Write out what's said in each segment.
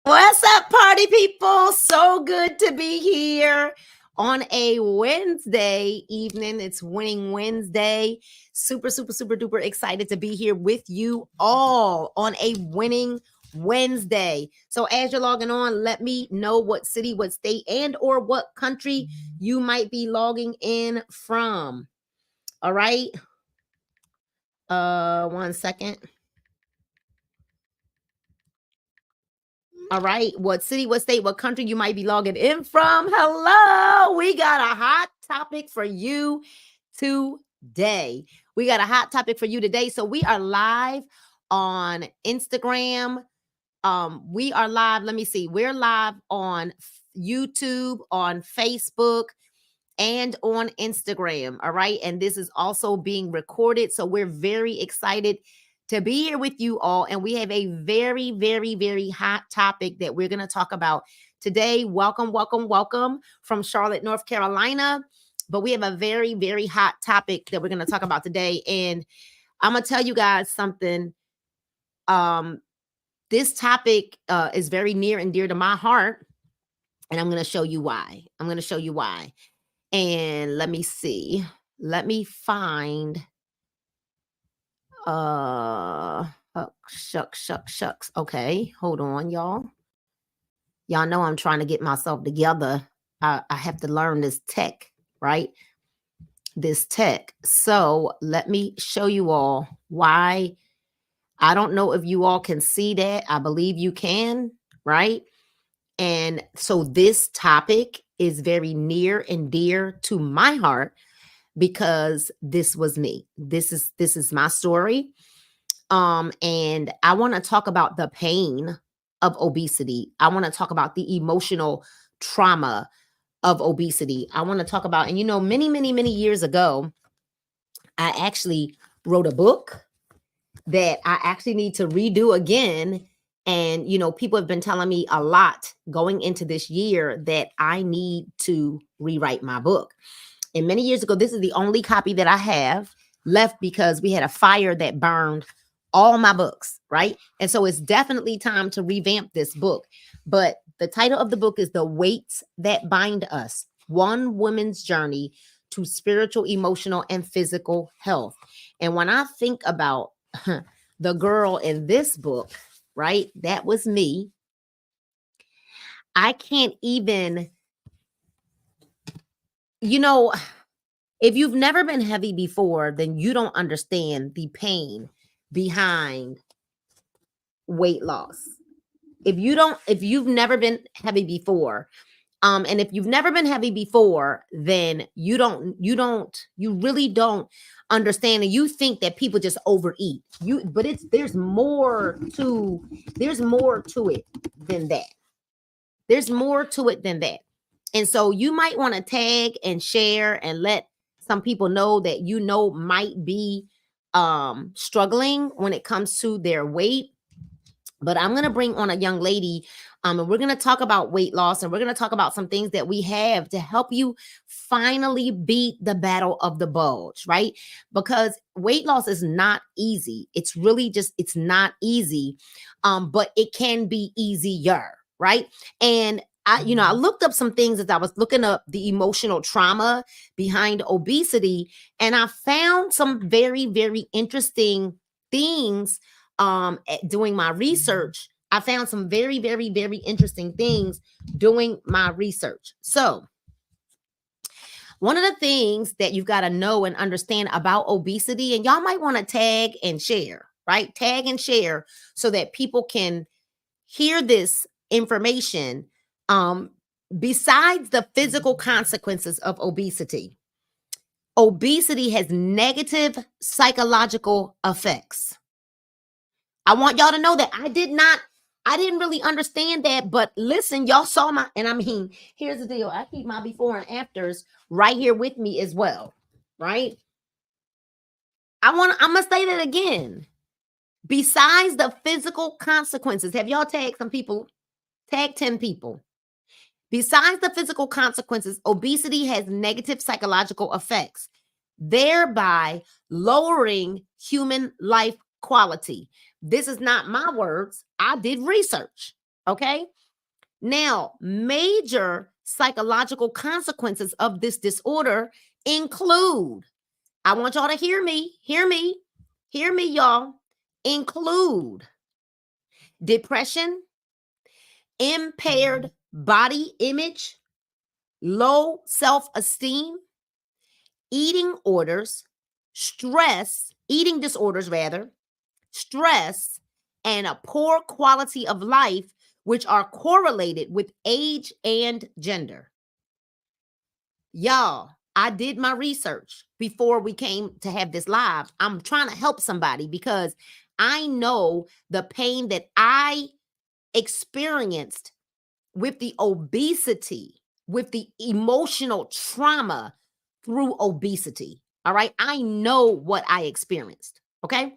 What's up, party people? So good to be here on a Wednesday evening. It's Winning Wednesday. Super, super, super duper excited to be here with you all on a Winning Wednesday. So as you're logging on, let me know what city, what state, and or what country you might be logging in from. All right. 1 second. All right. What city, what state, what country you might be logging in from? Hello. We got a hot topic for you today. We got a hot topic for you today. So we are live on Instagram. We are live. Let me see. We're live on YouTube, on Facebook, and on Instagram. All right. And this is also being recorded. So we're very excited to be here with you all. And we have a very, very, very hot topic that we're going to talk about today. Welcome, welcome, welcome from Charlotte, North Carolina. But we have a very, very hot topic that we're going to talk about today. And I'm going to tell you guys something. This topic is very near and dear to my heart. And I'm going to show you why. And let me see. Let me find. Shucks. Okay, hold on, y'all. Y'all know I'm trying to get myself together. I have to learn this tech, right? This tech. So let me show you all why. I don't know if you all can see that. I believe you can, right? And so this topic is very near and dear to my heart because this was me. This is my story. And I want to talk about the pain of obesity. I want to talk about the emotional trauma of obesity. I want to talk about, and many, many, many years ago, I actually wrote a book that I actually need to redo again. And, people have been telling me a lot going into this year that I need to rewrite my book. And many years ago, this is the only copy that I have left because we had a fire that burned all my books, right? And so it's definitely time to revamp this book. But the title of the book is The Weights That Bind Us: One Woman's Journey to Spiritual, Emotional, and Physical Health. And when I think about the girl in this book, right, that was me. I can't even, if you've never been heavy before, then you don't understand the pain behind weight loss. If you've never been heavy before, and if you've never been heavy before, then you really don't understand. And you think that people just overeat. But there's more to it than that. There's more to it than that. And so you might want to tag and share and let some people know that might be struggling when it comes to their weight. But I'm going to bring on a young lady, and we're going to talk about weight loss, and we're going to talk about some things that we have to help you finally beat the battle of the bulge, right? Because weight loss is not easy. It's really it's not easy, but it can be easier, right? And I looked up some things as I was looking up the emotional trauma behind obesity, and I found some very, very interesting things. Doing my research, I found some very, very, very interesting things doing my research. So one of the things that you've got to know and understand about obesity, and y'all might want to tag and share, right? Tag and share so that people can hear this information. Besides the physical consequences of obesity has negative psychological effects. I want y'all to know that I didn't really understand that, but listen, y'all saw here's the deal. I keep my before and afters right here with me as well, right? I'm gonna say that again. Besides the physical consequences, have y'all tagged some people? Tag 10 people. Besides the physical consequences, obesity has negative psychological effects, thereby lowering human life quality. This is not my words. I did research. Okay. Now, major psychological consequences of this disorder include, I want y'all to hear me, y'all, include depression, impaired body image, low self-esteem, eating disorders rather, stress, and a poor quality of life, which are correlated with age and gender. Y'all, I did my research before we came to have this live. I'm trying to help somebody because I know the pain that I experienced with the obesity, with the emotional trauma through obesity. All right. I know what I experienced. Okay.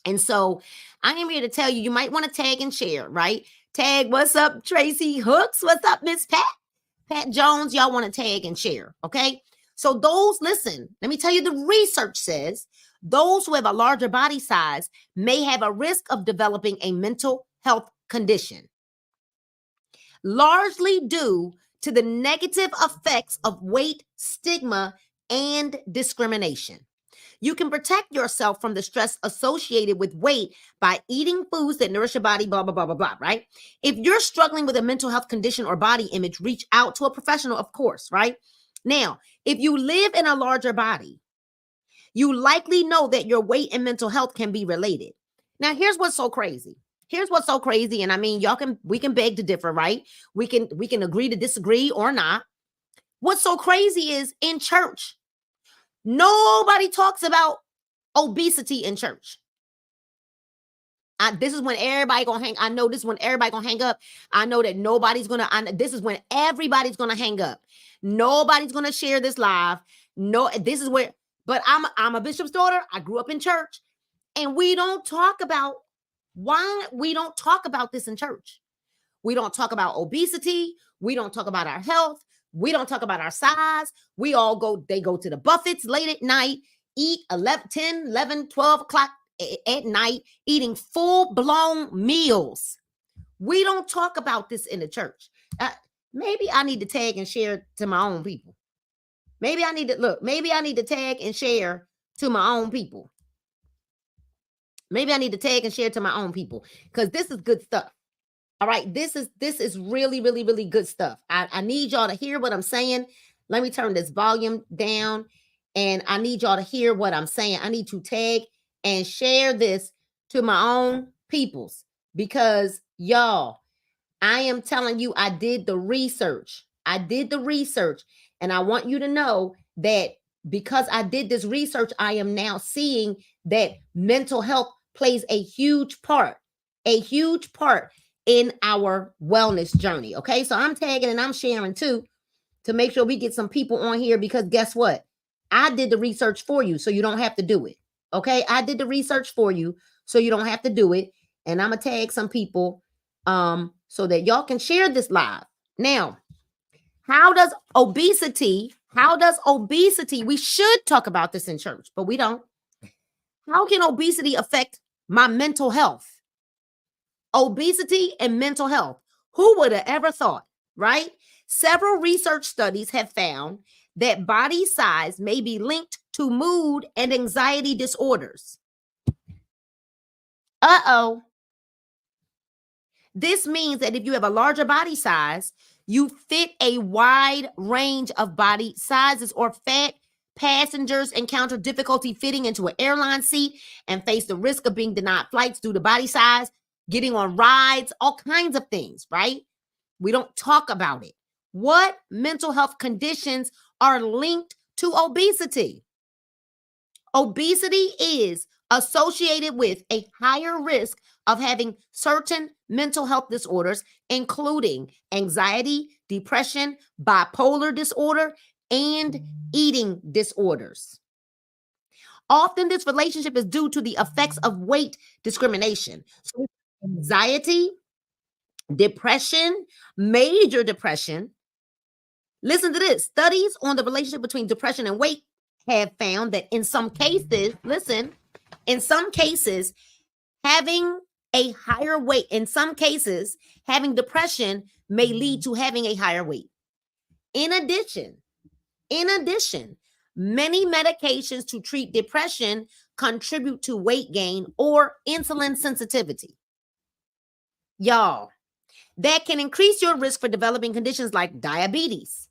And so I am here to tell you, you might want to tag and share, right? Tag, what's up, Tracy Hooks? What's up, Miss Pat Jones? Y'all want to tag and share. Okay. So listen, let me tell you, the research says those who have a larger body size may have a risk of developing a mental health condition, largely due to the negative effects of weight, stigma, and discrimination. You can protect yourself from the stress associated with weight by eating foods that nourish your body, blah, blah, blah, blah, blah, right? If you're struggling with a mental health condition or body image, reach out to a professional, of course, right? Now, if you live in a larger body, you likely know that your weight and mental health can be related. Now, here's what's so crazy. And I mean, we can beg to differ, right? We can agree to disagree or not. What's so crazy is in church, nobody talks about obesity in church. This is when everybody gonna hang. I know this is when everybody gonna hang up. I know that this is when everybody's gonna hang up. Nobody's gonna share this live. No, this is where, but I'm a bishop's daughter. I grew up in church, and we don't talk about why we don't talk about this in church. We don't talk about obesity. We don't talk about our health. We don't talk about our size. They go to the buffets late at night, eat 10, 11, 12 o'clock at night, eating full-blown meals. We don't talk about this in the church. Maybe I need to tag and share to my own people. Maybe I need to tag and share to my own people. Maybe I need to tag and share to my own people because this is good stuff. All right, this is really, really, really good stuff. I need y'all to hear what I'm saying. Let me turn this volume down, and I need y'all to hear what I'm saying. I need to tag and share this to my own peoples because y'all, I am telling you, I did the research. And I want you to know that because I did this research, I am now seeing that mental health plays a huge part in our wellness journey. Okay, so I'm tagging and I'm sharing too to make sure we get some people on here because guess what? I did the research for you so you don't have to do it. Okay, I did the research for you so you don't have to do it. And I'm gonna tag some people so that y'all can share this live. Now, how does obesity, we should talk about this in church, but we don't. How can obesity affect my mental health? Obesity and mental health. Who would have ever thought, right? Several research studies have found that body size may be linked to mood and anxiety disorders. This means that if you have a larger body size, you fit a wide range of body sizes, or fat passengers encounter difficulty fitting into an airline seat and face the risk of being denied flights due to body size, getting on rides, all kinds of things, right? We don't talk about it. What mental health conditions are linked to obesity? Obesity is associated with a higher risk of having certain mental health disorders, including anxiety, depression, bipolar disorder, and eating disorders. Often this relationship is due to the effects of weight discrimination. So anxiety, depression, major depression. Listen to this. Studies on the relationship between depression and weight have found that in some cases, having a higher weight. In some cases, having depression may lead to having a higher weight. In addition, many medications to treat depression contribute to weight gain or insulin sensitivity. Y'all, that can increase your risk for developing conditions like diabetes,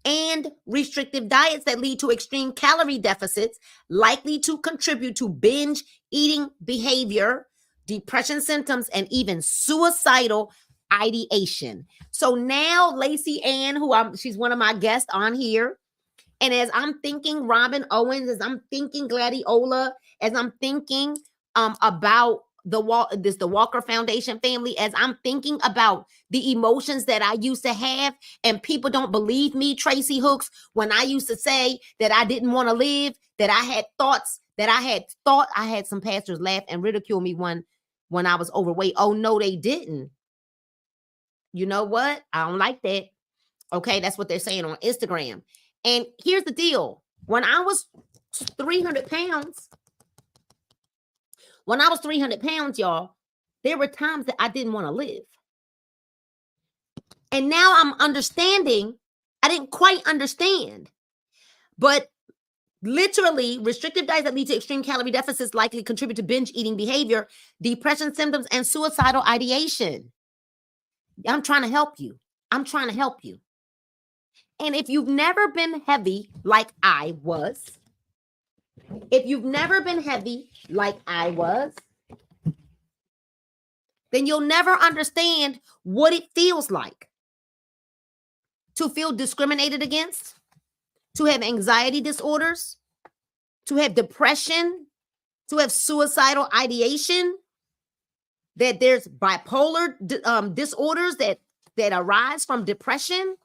and restrictive diets that lead to extreme calorie deficits likely to contribute to binge eating behavior, depression symptoms, and even suicidal ideation. So now Lacey Ann, she's one of my guests on here, and as I'm thinking Robin Owens, as I'm thinking Gladiola, as I'm thinking about the Walker Foundation family, as I'm thinking about the emotions that I used to have, and people don't believe me, Tracy Hooks, when I used to say that I didn't want to live, that I had thoughts, that I had some pastors laugh and ridicule me when I was overweight. Oh no, they didn't. You know what? I don't like that. Okay, that's what they're saying on Instagram. And here's the deal. When I was 300 pounds, y'all, there were times that I didn't want to live. And now I'm understanding. I didn't quite understand. But literally, restrictive diets that lead to extreme calorie deficits likely contribute to binge eating behavior, depression symptoms, and suicidal ideation. I'm trying to help you. And if you've never been heavy like I was, then you'll never understand what it feels like to feel discriminated against, to have anxiety disorders, to have depression, to have suicidal ideation, that there's bipolar disorders that arise from depression,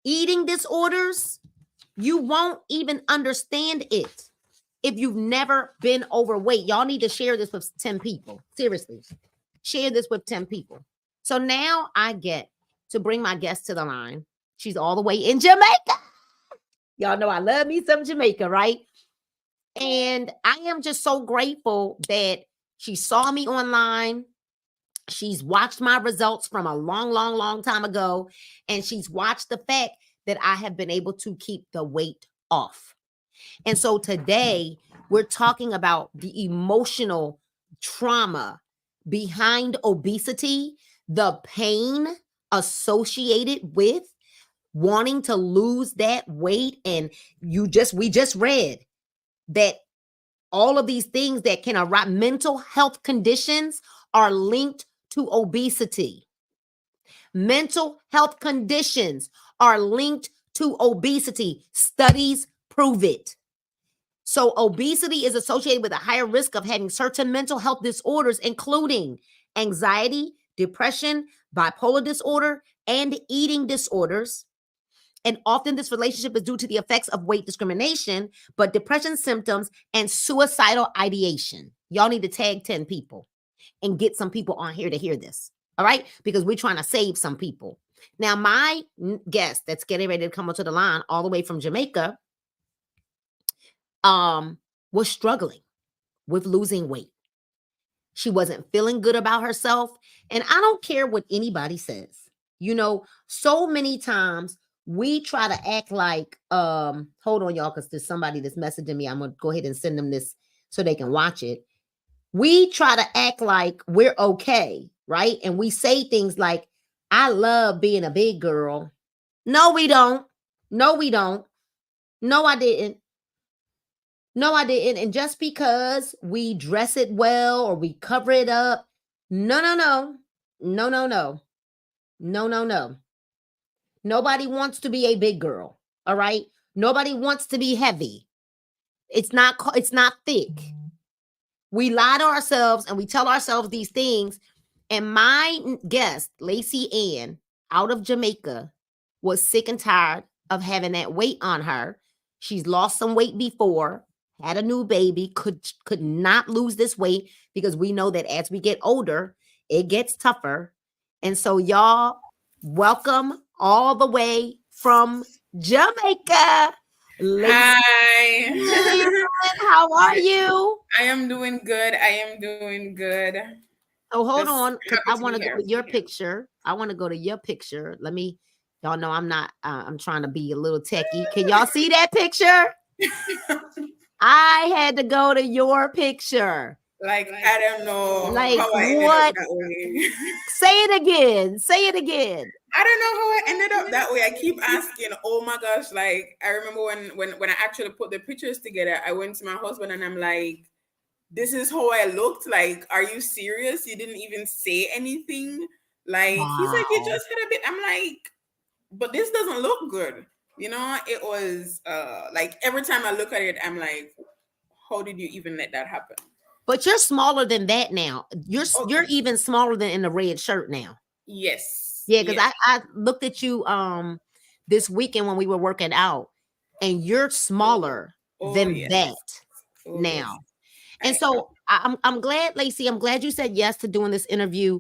eating disorders. You won't even understand it if you've never been overweight. Y'all need to share this with 10 people. Seriously, share this with 10 people. So now I get to bring my guest to the line. She's all the way in Jamaica. Y'all know I love me some Jamaica, right? And I am just so grateful that she saw me online. She's watched my results from a long, long, long time ago. And she's watched the fact that I have been able to keep the weight off. And so today we're talking about the emotional trauma behind obesity, the pain associated with wanting to lose that weight. And we just read that all of these things that can arise, mental health conditions, are linked to obesity. Mental health conditions are linked to obesity. Studies prove it. So obesity is associated with a higher risk of having certain mental health disorders, including anxiety, depression, bipolar disorder, and eating disorders. And often this relationship is due to the effects of weight discrimination, but depression symptoms and suicidal ideation. Y'all need to tag 10 people and get some people on here to hear this. All right? Because we're trying to save some people. Now, my guest that's getting ready to come onto the line all the way from Jamaica was struggling with losing weight. She wasn't feeling good about herself. And I don't care what anybody says. You know, so many times we try to act like, hold on, y'all, because there's somebody that's messaging me. I'm going to go ahead and send them this so they can watch it. We try to act like we're okay, right? And we say things like, I love being a big girl. No, we don't. No, we don't. No, I didn't. No, I didn't. And just because we dress it well or we cover it up, no. Nobody wants to be a big girl, all right? Nobody wants to be heavy. It's not thick. We lie to ourselves and we tell ourselves these things. And my guest, Lacey Ann, out of Jamaica, was sick and tired of having that weight on her. She's lost some weight before, had a new baby, could not lose this weight, because we know that as we get older, it gets tougher. And so y'all, welcome all the way from Jamaica, Lacey. Hi. How are you? I am doing good. Oh, hold Just on, because happy I to be want to go here. to your picture. I want to go to your picture. Let me, y'all know I'm not, I'm trying to be a little techie. Can y'all see that picture? I had to go to your picture. Like, I don't know Like, how I ended up what? that way. Say it again. Say it again. I don't know how I ended up that way. I keep asking, oh my gosh, like I remember when I actually put the pictures together, I went to my husband and I'm like, this is how I looked. Like, are you serious? You didn't even say anything. Like, he's like, you Wow. just had a bit. I'm like, but this doesn't look good. You know, it was like every time I look at it, I'm like, how did you even let that happen? But you're smaller than that now. You're Okay. even smaller than in the red shirt now. Yes. Yeah, because Yes. I looked at you this weekend when we were working out, and you're smaller Oh than yes. that Oh yes. now. And I so I'm glad, Lacey. I'm glad you said yes to doing this interview.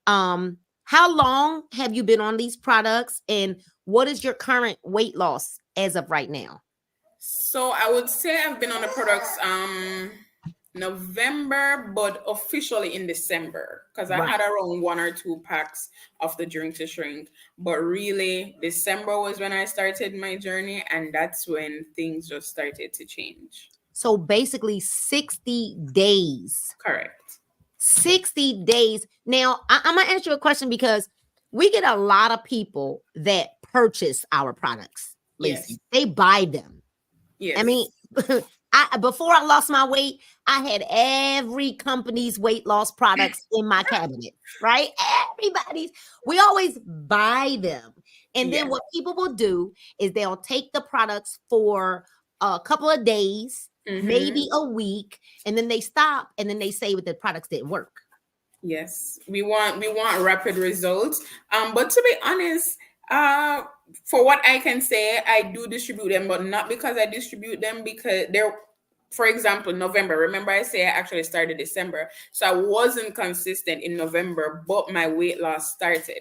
How long have you been on these products, and what is your current weight loss as of right now? So I would say I've been on the products November, but officially in December because I Right. had around 1 or 2 packs of the drink to shrink. But really, December was when I started my journey, and that's when things just started to change. So basically 60 days. Correct. 60 days. Now, I'm going to ask you a question because we get a lot of people that purchase our products, Yes. Lacey. They buy them. I mean, Yes. I before I lost my weight, I had every company's weight loss products in my cabinet, right? Everybody's. We always buy them. And then Yes. what people will do is they'll take the products for a couple of days, maybe Mm-hmm. a week, and then they stop and then they say that the products didn't work. Yes, we want rapid results. But to be honest, uh, for what I can say, I do distribute them, but not because I distribute them because they're, for example, November. Remember, I say I actually started December, so I wasn't consistent in November, but my weight loss started.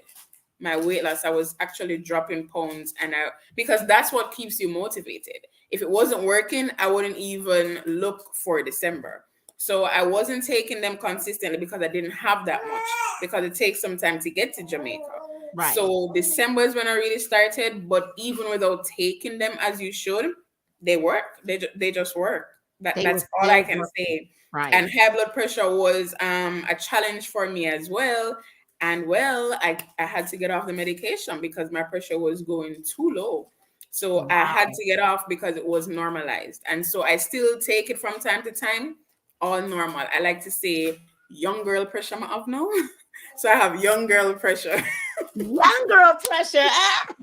My weight loss, I was actually dropping pounds, and I because that's what keeps you motivated. If it wasn't working, I wouldn't even look for December. So I wasn't taking them consistently because I didn't have that much because it takes some time to get to Jamaica. Right. So December is when I really started, but even without taking them as you should, they work. They just work. They were That's all I still can working. say. Right. And high blood pressure was a challenge for me as well. And well, I had to get off the medication because my pressure was going too low. So I had Wow. to get off because it was normalized. And so I still take it from time to time, all normal. I like to say young girl pressure I have now. So I have young girl pressure. Young girl pressure. Ah!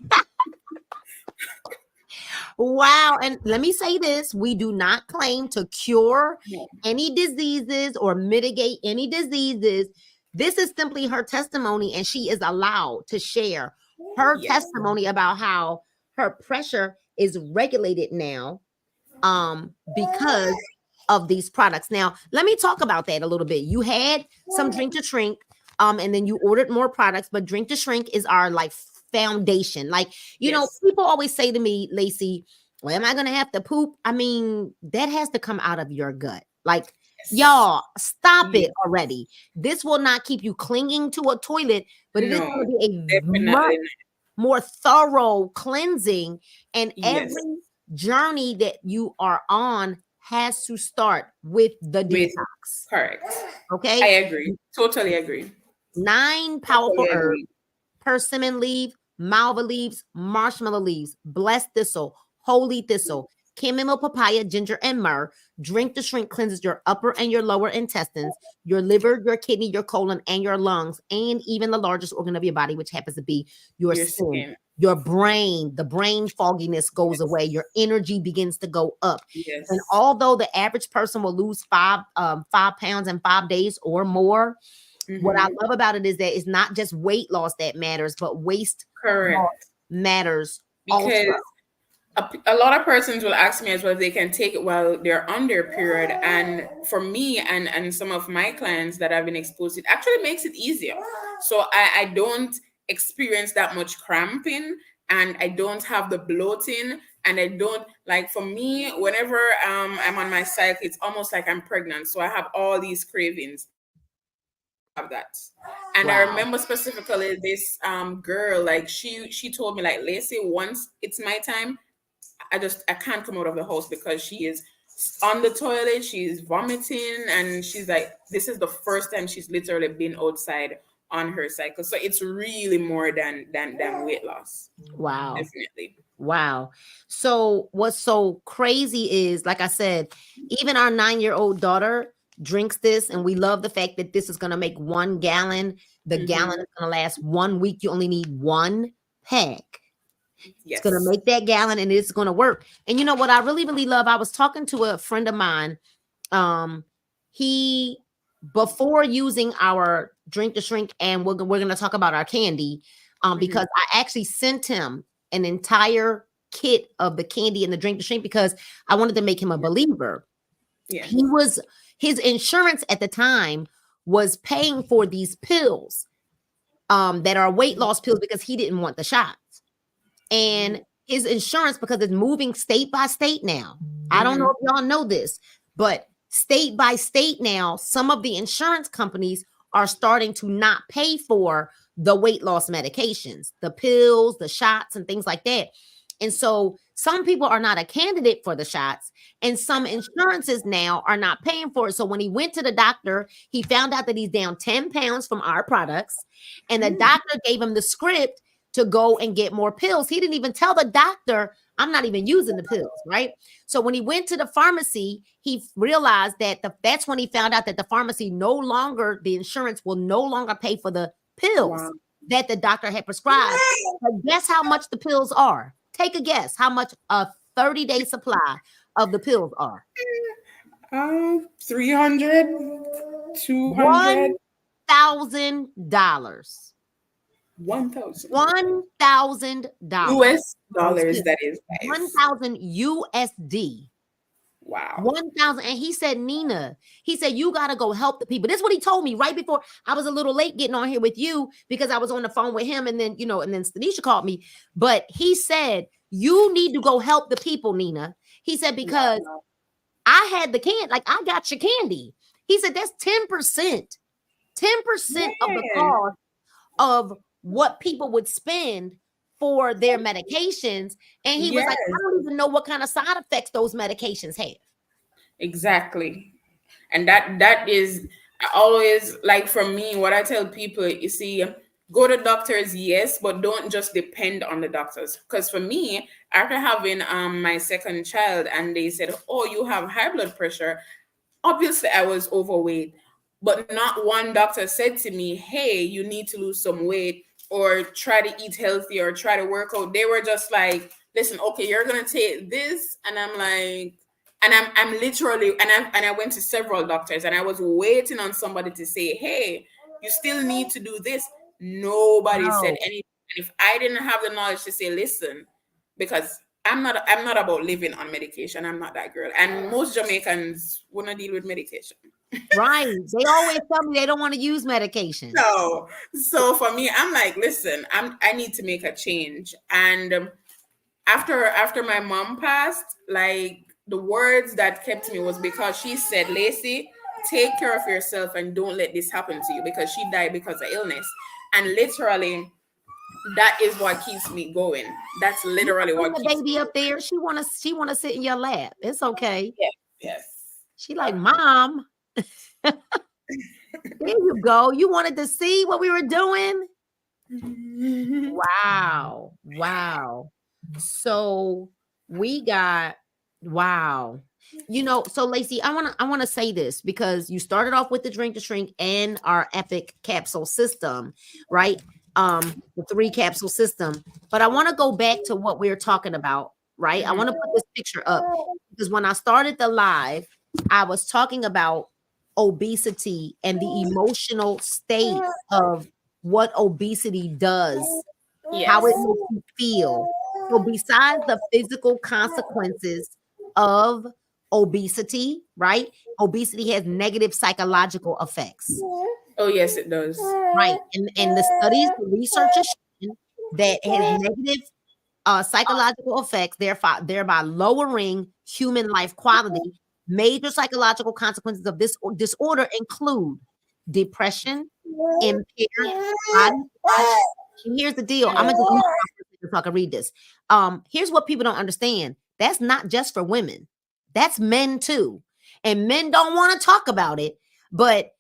Wow. And let me say this, we do not claim to cure No. any diseases or mitigate any diseases. This is simply her testimony, and she is allowed to share her Yes. testimony about how her pressure is regulated now because of these products. Now, let me talk about that a little bit. You had some drink to shrink, and then you ordered more products, but drink to shrink is our like foundation. Like, Yes. people always say to me, Lacey, well, am I gonna have to poop? I mean, that has to come out of your gut. Like, Yes. y'all, stop it Yes. already. This will not keep you clinging to a toilet, but it is No. going to be a much Definitely not. more thorough cleansing, and Yes. every journey that you are on has to start with the With detox. correct. I Okay. agree. Totally agree. 9 powerful Totally herbs: agree. persimmon leaf, malva leaves, marshmallow leaves, blessed thistle, holy thistle, chamomile, papaya, ginger, and myrrh. Drink to shrink cleanses your upper and your lower intestines, your liver, your kidney, your colon, and your lungs, and even the largest organ of your body, which happens to be your Your skin. skin. Your brain, the brain fogginess goes Yes. away. Your energy begins to go up. And Yes. although the average person will lose 5 pounds in 5 days or more, what I Mm-hmm. love about it is that it's not just weight loss that matters, but waste loss Correct. matters Because also. a lot of persons will ask me as well if they can take it while they're on their period. And for me and some of my clients that have been exposed, it actually makes it easier. So I don't experience that much cramping, and I don't have the bloating, and I don't like, for me, whenever I'm on my cycle, it's almost like I'm pregnant. So I have all these cravings. have that. And I Wow. remember specifically this girl, like she told me like, Lacey, once it's my time, I can't come out of the house because she is on the toilet, she's vomiting, and she's like, this is the first time she's literally been outside on her cycle. So it's really more than weight loss. Wow. Definitely. Wow. So what's so crazy is, like I said, even our 9-year-old daughter drinks this, and we love the fact that this is going to make 1 gallon. The gallon is going to last 1 week. You only need 1 pack. It's going to Yes. make that gallon, and it's going to work. And you know what I really, really love? I was talking to a friend of mine. He, before using our drink to shrink, and we're going to talk about our candy, because I actually sent him an entire kit of the candy and the drink to shrink because I wanted to make him a believer. Yeah. His insurance at the time was paying for these pills that are weight loss pills because he didn't want the shots. And his insurance, because it's moving state by state now. I don't know if y'all know this, but state by state now, some of the insurance companies are starting to not pay for the weight loss medications, the pills, the shots, and things like that. And so some people are not a candidate for the shots, and some insurances now are not paying for it. So when he went to the doctor, he found out that he's down 10 pounds from our products, and the doctor gave him the script to go and get more pills. He didn't even tell the doctor, I'm not even using the pills, right? So when he went to the pharmacy, he realized that that's when he found out that the pharmacy the insurance will no longer pay for the pills that the doctor had prescribed. But guess how much the pills are? Take a guess how much a 30-day supply of the pills are. 300, 200, $1,000. $1,000 US dollars, that is. 1,000 USD. Wow. 1,000. And he said, Nina, he said, you got to go help the people. This is what he told me right before I was a little late getting on here with you because I was on the phone with him. And then, and then Stanisha called me. But he said, you need to go help the people, Nina. He said, because I had the candy, like I got your candy. He said, that's 10%. 10% of the cost of what people would spend for their medications. And he was like, I don't even know what kind of side effects those medications have. Exactly. And that is always, like, for me, what I tell people, you see, go to doctors, yes, but don't just depend on the doctors. Because for me, after having my second child, and they said, oh, you have high blood pressure, obviously I was overweight, but not one doctor said to me, hey, you need to lose some weight or try to eat healthy or try to work out. They were just like, listen, okay, you're gonna take this. And I'm like, and I'm literally, and I went to several doctors, and I was waiting on somebody to say, hey, you still need to do this. Nobody said anything. And if I didn't have the knowledge to say, listen, because I'm not about living on medication. I'm not that girl. And most Jamaicans want to deal with medication. Right. They always tell me they don't want to use medication. So for me, I'm like, listen, I need to make a change. And after my mom passed, like, the words that kept me was because she said, Lacey, take care of yourself and don't let this happen to you, because she died because of illness. And literally, that is what keeps me going. That's literally what keeps the baby up there. She wanna sit in your lap. It's okay. Yes. She like, Mom. There you go. You wanted to see what we were doing? Wow. So we got so Lacey, I want to say this because you started off with the drink to shrink and our epic capsule system, right? The 3 capsule system. But I want to go back to what we were talking about, right? I want to put this picture up because when I started the live, I was talking about obesity and the emotional state of what obesity does, how it makes you feel. So besides the physical consequences of obesity, right? Obesity has negative psychological effects. Oh, yes, it does. Right. And the studies, the research is showing that it has negative psychological effects, thereby lowering human life quality. Major psychological consequences of this disorder include depression, impaired body watch. And here's the deal. I'm gonna just mute so I can read this. Here's what people don't understand. That's not just for women. That's men too. And men don't want to talk about it, but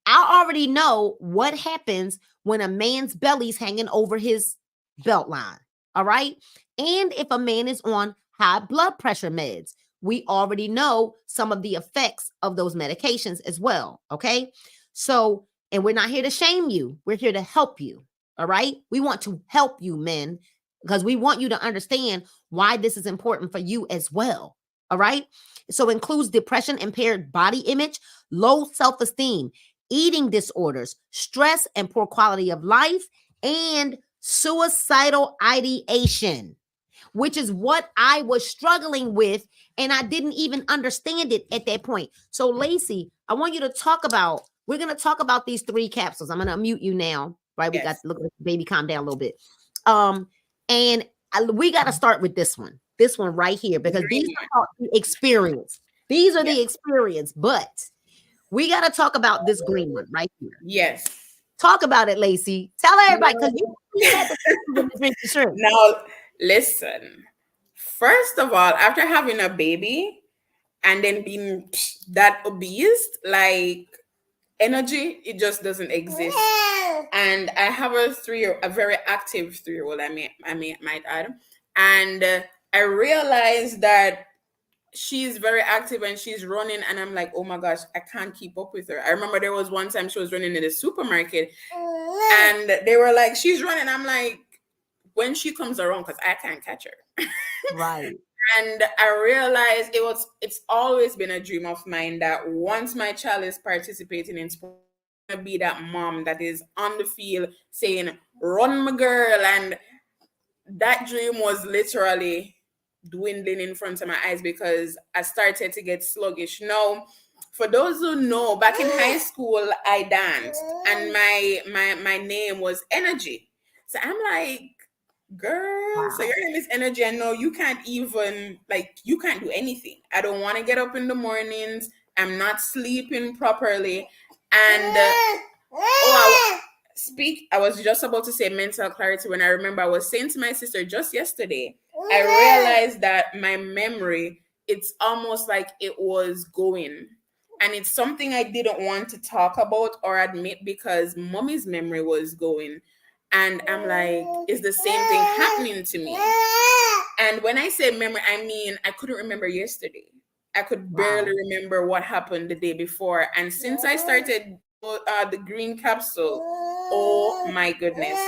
I already know what happens when a man's belly's hanging over his belt line. All right. And if a man is on high blood pressure meds, we already know some of the effects of those medications as well. Okay. So, and we're not here to shame you, we're here to help you. All right. We want to help you, men, because we want you to understand why this is important for you as well. All right. So, includes depression, impaired body image, low self esteem, eating disorders, stress and poor quality of life, and suicidal ideation, which is what I was struggling with. And I didn't even understand it at that point. So, Lacey, I want you to talk about, we're going to talk about these 3 capsules. I'm going to mute you now, right? We got Yes. to look, baby, calm down a little bit. And we got to start with this one right here, The because these green are one. called the experience. These are Yes. the experience, but we got to talk about this green one right here. Yes. Talk about it, Lacey. Tell everybody, because you had to drink the shrimp. Now, listen. First of all, after having a baby and then being that obese, like energy, it just doesn't exist. And I have a very active 3-year-old. Might add, and I realized that she's very active and she's running, and I'm like, oh my gosh, I can't keep up with her. I remember there was one time she was running in the supermarket, and they were like, she's running. I'm like, when she comes around, because I can't catch her. Right. And I realized it's always been a dream of mine that once my child is participating in sport, I'm gonna be that mom that is on the field saying, run my girl. And that dream was literally dwindling in front of my eyes because I started to get sluggish. Now, for those who know, back in high school, I danced, and my name was Energy. So I'm like, girl, so your name is Energy. I know you can't even, like, you can't do anything. I don't want to get up in the mornings. I'm not sleeping properly. And I was just about to say mental clarity when I remember I was saying to my sister just yesterday, I realized that my memory, it's almost like it was going. And it's something I didn't want to talk about or admit because mommy's memory was going. And I'm like, is the same thing happening to me? And when I say memory, I mean I couldn't remember yesterday. I could barely remember what happened the day before. And since I started the green capsule, oh my goodness.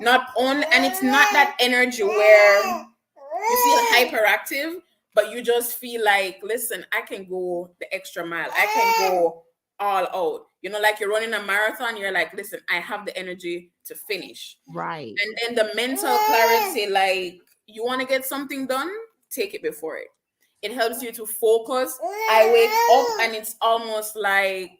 Not on, and it's not that energy where you feel hyperactive, but you just feel like, listen, I can go the extra mile. I can go all out. You know, like you're running a marathon, you're like, listen, I have the energy to finish. Right. And then the mental clarity, like, you want to get something done, take it before it. It helps you to focus. I wake up and it's almost like,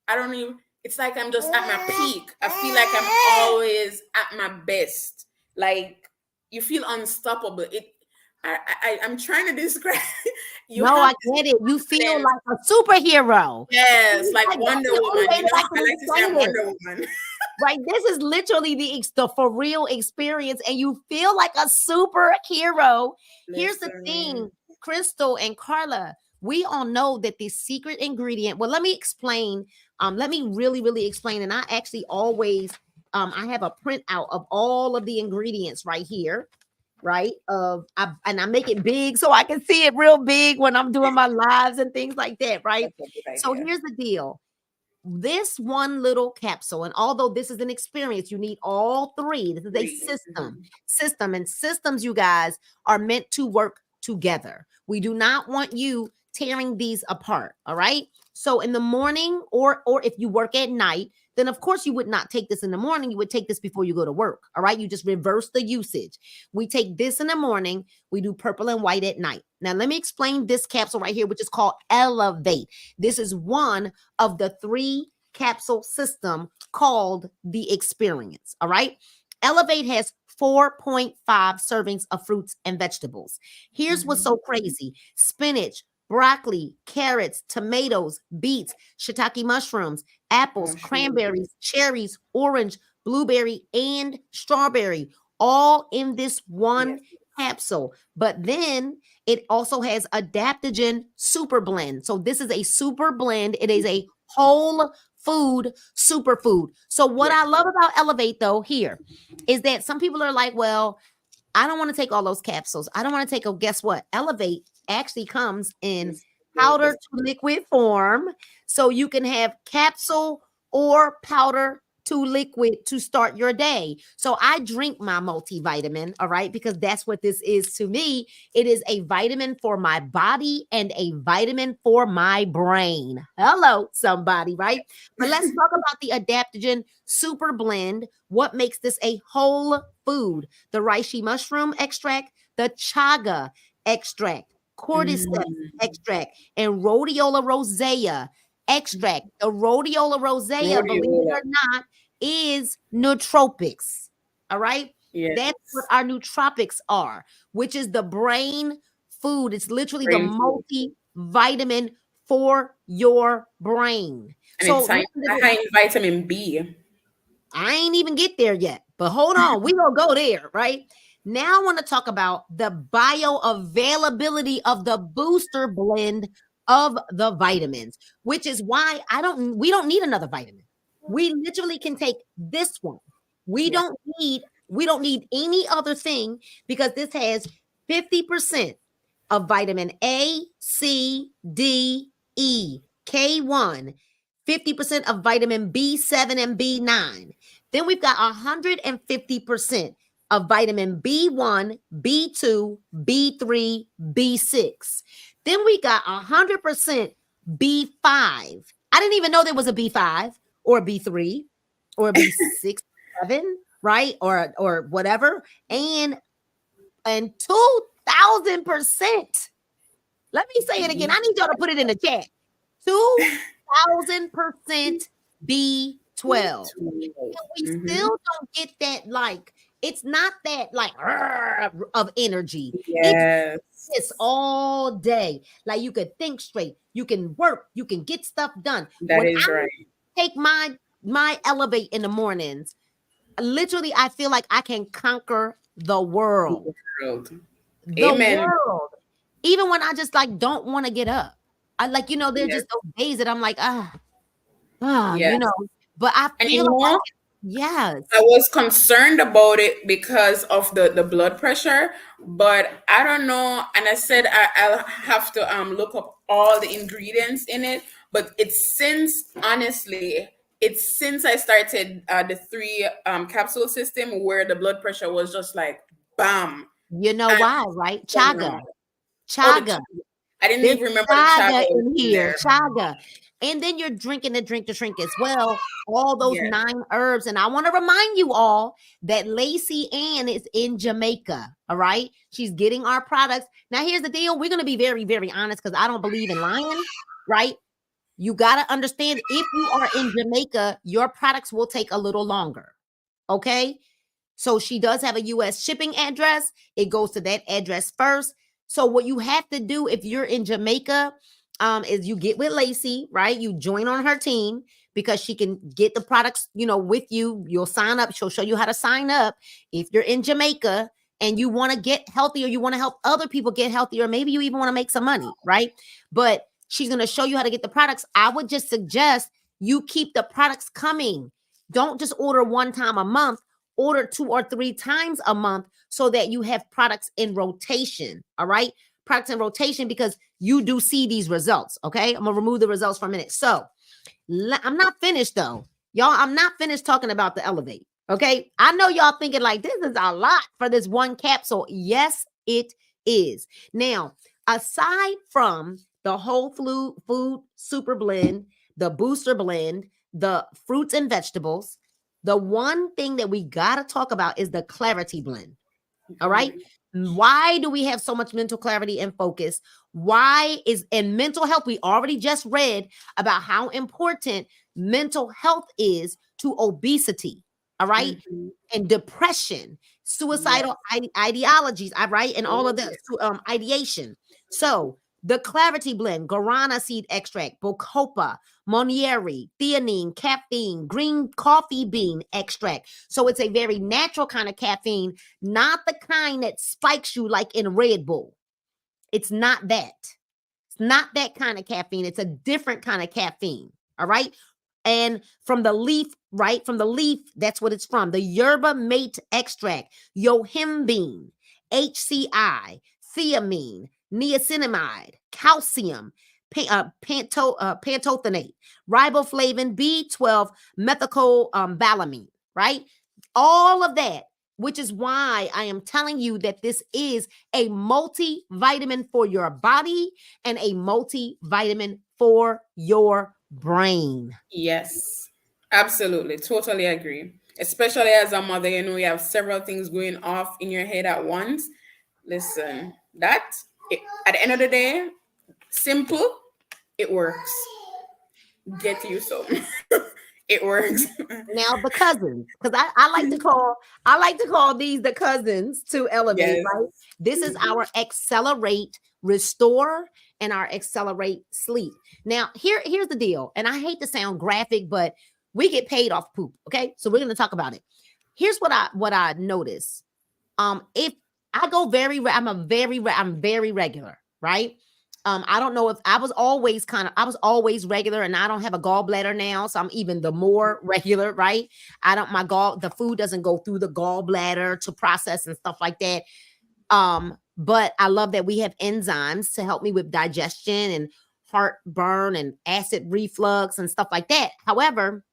I don't even, it's like I'm just at my peak. I feel like I'm always at my best. Like, you feel unstoppable. I'm trying to describe. I get it. You feel like a superhero. Yes, like Wonder Woman. You know, I I like to say I'm Wonder Woman. Right. This is literally the for real experience, and you feel like a superhero. Here's the thing, Crystal and Carla. We all know that the secret ingredient. Well, let me explain. Let me really explain. And I actually always I have a printout of all of the ingredients right here. Right. And I make it big so I can see it real big when I'm doing my lives and things like that. Right. So here's the deal. This one little capsule, and although this is an experience, you need all 3. This is a system, and systems, you guys, are meant to work together. We do not want you tearing these apart. All right. So in the morning, or if you work at night, then of course you would not take this in the morning. You would take this before you go to work. All right. You just reverse the usage. We take this in the morning. We do purple and white at night. Now, let me explain this capsule right here, which is called Elevate. This is one of the 3 capsule system called the Experience. All right. Elevate has 4.5 servings of fruits and vegetables. Here's what's so crazy. Spinach, broccoli, carrots, tomatoes, beets, shiitake mushrooms, apples, Mushroom. cranberries, cherries, orange, blueberry, and strawberry, all in this one Yes. capsule. But then it also has adaptogen super blend. So this is a super blend. It is a whole food superfood. So what Yes. I love about Elevate though here is that some people are like, well, I don't want to take all those capsules. I don't want to take, oh, guess what? Elevate actually comes in powder Yes. to liquid form. So you can have capsule or powder to liquid to start your day. So I drink my multivitamin, all right, because that's what this is to me. It is a vitamin for my body and a vitamin for my brain. Hello, somebody, right? But let's talk about the adaptogen super blend. What makes this a whole food? The reishi mushroom extract, the chaga extract, cordyceps Mm. extract, and rhodiola rosea extract. The rhodiola rosea, believe it Rhodiola. or not, is nootropics. All right. That's what Yes. our nootropics are, which is the brain food. It's literally the Brain food. multivitamin for your brain. And So it's listen high, to this. high in vitamin B. I ain't even get there yet, but hold on. We gonna go there, right? Now I want to talk about the bioavailability of the booster blend of the vitamins, which is why we don't need another vitamin. We literally can take this one. We Yes. don't need we don't need any other thing because this has 50% of vitamin A, C, D, E, K1, 50% of vitamin B7 and B9. Then we've got 150% of vitamin B1, B2, B3, B6. Then we got 100% B5. I didn't even know there was a B5 or a B3 or a B6, 7, right? Or whatever. And 2000%. Let me say it again. I need y'all to put it in the chat. 2000% B12. And we Mm-hmm. still don't get that, like, it's not that like of energy. It's Yes. this all day. Like you could think straight, you can work, you can get stuff done. That When is I right. take my elevate in the mornings, literally I feel like I can conquer the world. World. The Amen. world. Even when I just like don't want to get up. I like, there's Yes. just those days that I'm like, ah, Yes. but I And feel like, I yes, was concerned about it because of the blood pressure, but I don't know. And I said I'll have to look up all the ingredients in it. But it's since honestly, it's since I started the three capsule system where the blood pressure was just like bam you know and why, right? phenomenal. Chaga, Oh, the chaga. I didn't There's even remember the chaga chaga was in in here, there. chaga. And then you're drinking the drink to shrink as well. All those Yes. 9 herbs. And I want to remind you all that Lacey Ann is in Jamaica. All right. She's getting our products. Now, here's the deal. We're going to be very, very honest because I don't believe in lying, right? You got to understand if you are in Jamaica, your products will take a little longer. Okay. So she does have a US shipping address. It goes to that address first. So what you have to do if you're in Jamaica is you get with Lacey, right? You join on her team because she can get the products, with you. You'll sign up. She'll show you how to sign up. If you're in Jamaica and you want to get healthier, you want to help other people get healthier, maybe you even want to make some money, right? But she's going to show you how to get the products. I would just suggest you keep the products coming. Don't just order one time a month, order 2 or 3 times a month so that you have products in rotation. All right. Products in rotation because you do see these results. Okay. I'm going to remove the results for a minute. So I'm not finished though. Y'all, I'm not finished talking about the Elevate. Okay. I know y'all thinking like this is a lot for this one capsule. Yes, it is. Now, aside from the whole food super blend, the booster blend, the fruits and vegetables, the one thing that we got to talk about is the clarity blend. All right. Why do we have so much mental clarity and focus? Why is in mental health? We already just read about how important mental health is to obesity. All right. Mhm. And depression, Yes. suicidal ideologies. All right. And all Oh, of that yes. ideation. So The Clarity Blend, guarana seed extract, Bacopa, Monieri, theanine, caffeine, green coffee bean extract. So it's a very natural kind of caffeine, not the kind that spikes you like in Red Bull. It's not that. It's not that kind of caffeine. It's a different kind of caffeine. All right. And from the leaf, right? From the leaf, that's what it's from. The yerba mate extract, yohimbine, HCI, thiamine, niacinamide, calcium, pantothenate, riboflavin, B12, methycobalamine, right? All of that, which is why I am telling you that this is a multivitamin for your body and a multivitamin for your brain. Yes, absolutely. Totally agree. Especially as a mother, you know, you have several things going off in your head at once. Listen, at the end of the day, simple, it works. Get you some. It works. Now the cousins, because I like to call these the cousins to elevate, Yes. right? This is our accelerate, restore, and our accelerate sleep. Now, here's the deal, and I hate to sound graphic, but we get paid off poop. Okay, so we're gonna talk about it. Here's what I notice. If I go I'm very regular, right? I don't know if I was always regular, and I don't have a gallbladder now, so I'm even the more regular, right? The food doesn't go through the gallbladder to process and stuff like that. But I love that we have enzymes to help me with digestion and heartburn and acid reflux and stuff like that. However,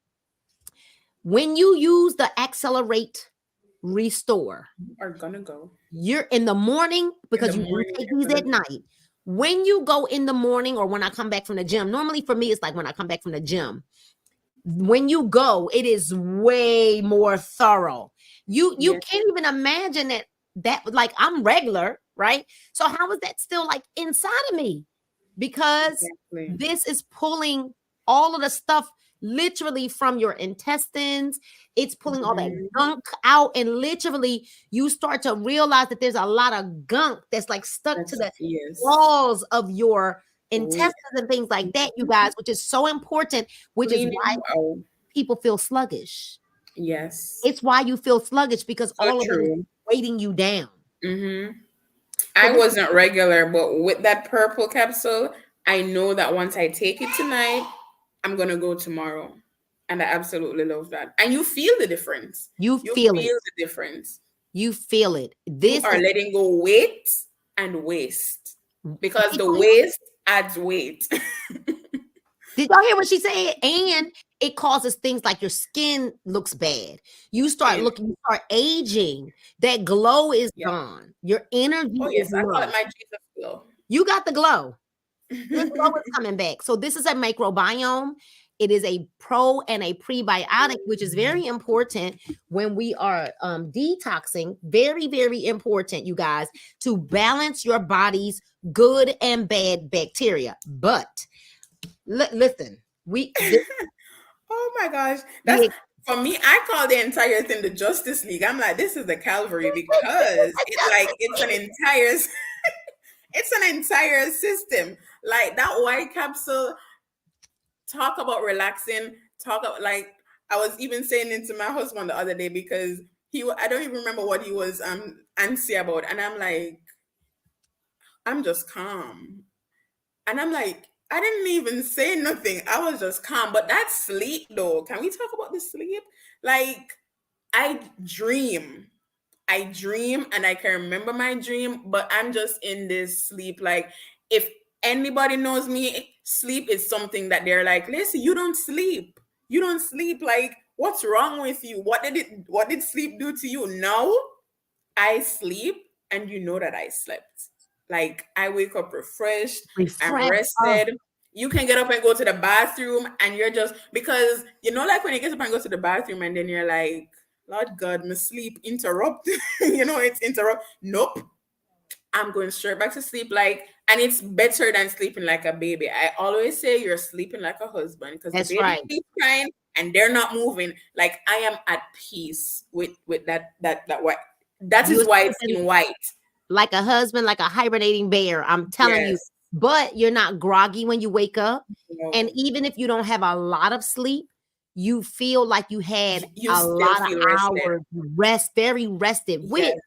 when you use the accelerate restore, Are gonna go you're in the morning, because in the you do morning. take these at night. When you go in the morning, or when I come back from the gym, normally for me, it's like when I come back from the gym, when you go, it is way more thorough. You Yes. can't even imagine that like I'm regular, right? So how is that still like inside of me? Because Exactly. this is pulling all of the stuff literally from your intestines. It's pulling all that Mhm. gunk out, and literally you start to realize that there's a lot of gunk that's like stuck to the Yes. walls of your We intestines and things like that, you guys, which is so important, which is clean why them out. people feel sluggish. Yes. It's why you feel sluggish, because So all of it is true. weighting you down. Mm-hmm. So I this, wasn't regular, but with that purple capsule, I know that once I take it tonight, I'm gonna go tomorrow. And I absolutely love that. And you feel the difference. you You feel it. feel the difference. You feel it. You This are is letting go weight and waste. Because Did the y'all waste adds weight. did y'all hear what she said? And it causes things like your skin looks bad. You start And aging. That glow is yeah. gone. Your energy Oh is yes, I call it low. my Jesus glow. You got the glow. The glow is coming back. So this is a microbiome. It is a pro and a prebiotic, which is very important when we are detoxing. Very, very important, you guys, to balance your body's good and bad bacteria. But listen, Oh my gosh. That's the for me, I call the entire thing the Justice League. I'm like, this is the Calvary because it's an entire it's an entire system. Like that white capsule, talk about relaxing, talk about like I was even saying it to my husband the other day because I don't even remember what he was antsy about. And I'm like, I'm just calm. And I'm like, I didn't even say nothing. I was just calm. But that sleep, though, can we talk about the sleep? Like, I dream. I dream and I can remember my dream, but I'm just in this sleep. Like, if anybody knows me, sleep is something that they're like, listen, you don't sleep. You don't sleep. Like, what's wrong with you? What did sleep do to you? No, I sleep and you know that I slept. Like I wake up refreshed, I'm refresh. rested. You can get up and go to the bathroom and you're just because you know, like when you get up and go to the bathroom and then you're like, Lord God, my sleep interrupt. You know, it's interrupt. Nope. I'm going straight back to sleep. Like, and it's better than sleeping like a baby. I always say you're sleeping like a husband because the That's baby right. keeps crying and they're not moving. Like I am at peace with that white. That You is were why it's sleeping in white. like a husband, like a hibernating bear. I'm telling you, Yes. but you're not groggy when you wake up. And No. even if you don't have a lot of sleep, you feel like you had You a still lot of feel rested. hours rest, very rested, which Yes.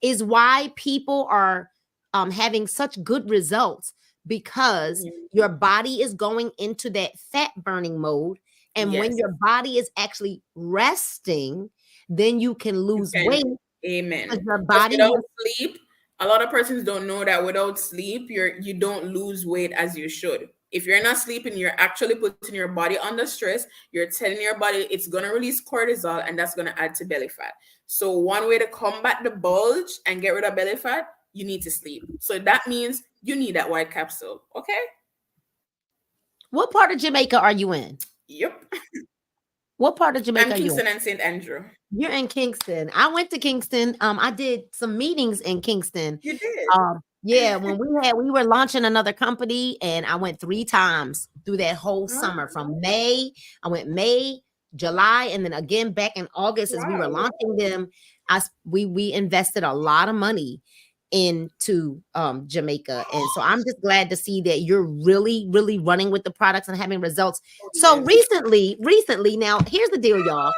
is why people are having such good results, because Mhm. your body is going into that fat burning mode. And when Yes. your body is actually resting, then you can You lose can. weight because Amen. your Because body without has. sleep, a lot of persons don't know that without sleep, you don't lose weight as you should. If you're not sleeping, you're actually putting your body under stress. You're telling your body it's gonna release cortisol, and that's gonna add to belly fat. So one way to combat the bulge and get rid of belly fat, you need to sleep. So that means you need that white capsule. Okay? What part of Jamaica are you in? Yep. What part of I'm Jamaica are you in? Kingston and St. Andrew. You're in Kingston. I went to Kingston. I did some meetings in Kingston. You did. Yeah, when we were launching another company, and I went 3 times through that whole summer. Oh, From May, I went May, July, and then again back in August as we were wow. launching them. We invested a lot of money into Jamaica, and so I'm just glad to see that you're really, really running with the products and having results. Oh, So yes. recently, now here's the deal, y'all.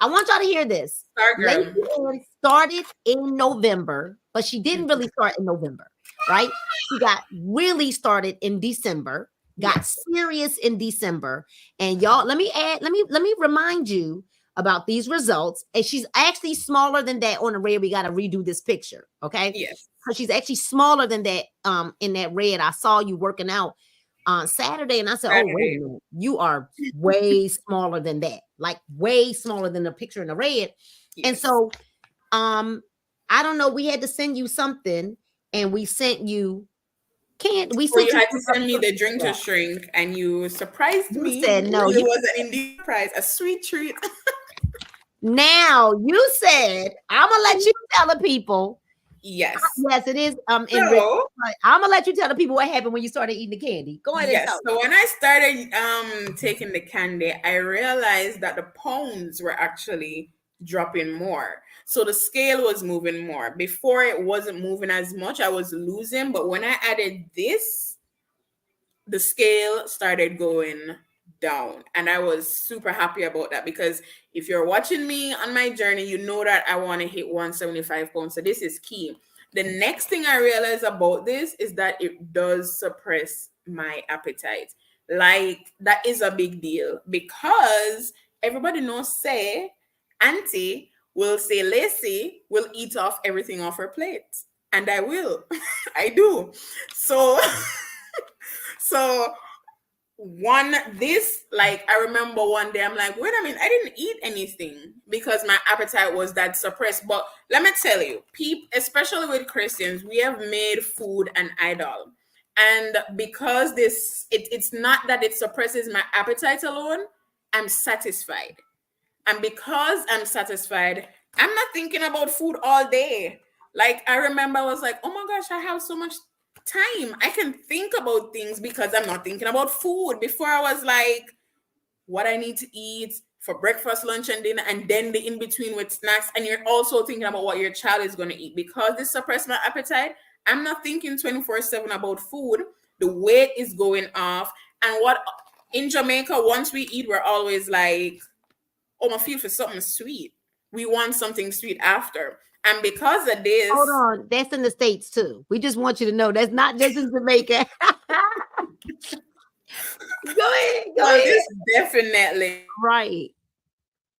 I want y'all to hear this. Star Lacey girl. Ann started in November, but she didn't really start in November, right? She got really started in December, got Yes. serious in December. And y'all, let me remind you about these results. And she's actually smaller than that on the red. We got to redo this picture, okay? Yes. Because she's actually smaller than that in that red. I saw you working out on Saturday, and I said, "Oh, wait a Saturday. minute, you are way smaller than that, like way smaller than the picture in the red." And Yes. so, um, I don't know. We had to send you something, and we sent you we Or sent you you had to some send me the drink to stuff. shrink, and you surprised You me. said no. Really was an indeed surprise, a sweet treat. Now you said I'm gonna let you tell the people. Yes. Yes, it is enriched. So I'm gonna let you tell the people what happened when you started eating the candy. Go ahead and yes. tell So when I started taking the candy, I realized that the pounds were actually dropping more. So the scale was moving more. Before it wasn't moving as much. I was losing, but when I added this, the scale started going down, and I was super happy about that, because if you're watching me on my journey, you know that I want to hit 175 pounds. So this is key. The next thing I realized about this is that it does suppress my appetite. Like, that is a big deal, because everybody knows, say auntie will say Lacey will eat off everything off her plate, and I will. I do. So so one this like I remember one day I'm like, wait a minute, I didn't eat anything because my appetite was that suppressed. But let me tell you, people, especially with Christians, we have made food an idol. And because it's not that it suppresses my appetite alone, I'm satisfied. And because I'm satisfied, I'm not thinking about food all day. Like, I remember I was like, oh my gosh, I have so much time. I can think about things because I'm not thinking about food. Before, I was like, what I need to eat for breakfast, lunch, and dinner, and then the in between with snacks. And you're also thinking about what your child is going to eat. Because this suppressed my appetite, I'm not thinking 24/7 about food. The weight is going off. And what in Jamaica, once we eat, we're always like, oh, my feel for something sweet. We want something sweet after. And because of Hold this, on, that's in the States too. We just want you to know that's not just in Jamaica. Go ahead, go well, ahead. this Right.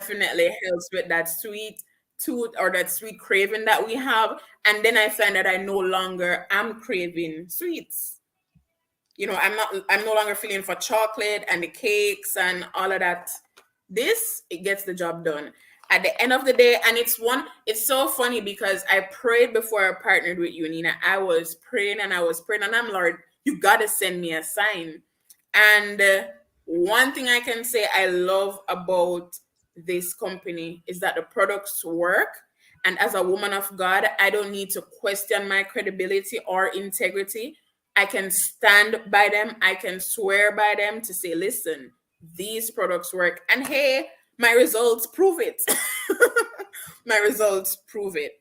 definitely helps with that sweet tooth or that sweet craving that we have. And then I find that I no longer am craving sweets. I'm no longer feeling for chocolate and the cakes and all of that. This, it gets the job done at the end of the day. And it's so funny because I prayed before I partnered with you, Nina. I was praying and I was praying, and I'm, Lord, you got to send me a sign. And one thing I can say I love about this company is that the products work. And as a woman of God, I don't need to question my credibility or integrity. I can stand by them. I can swear by them to say, listen, these products work. And hey, my results prove it. My results prove it.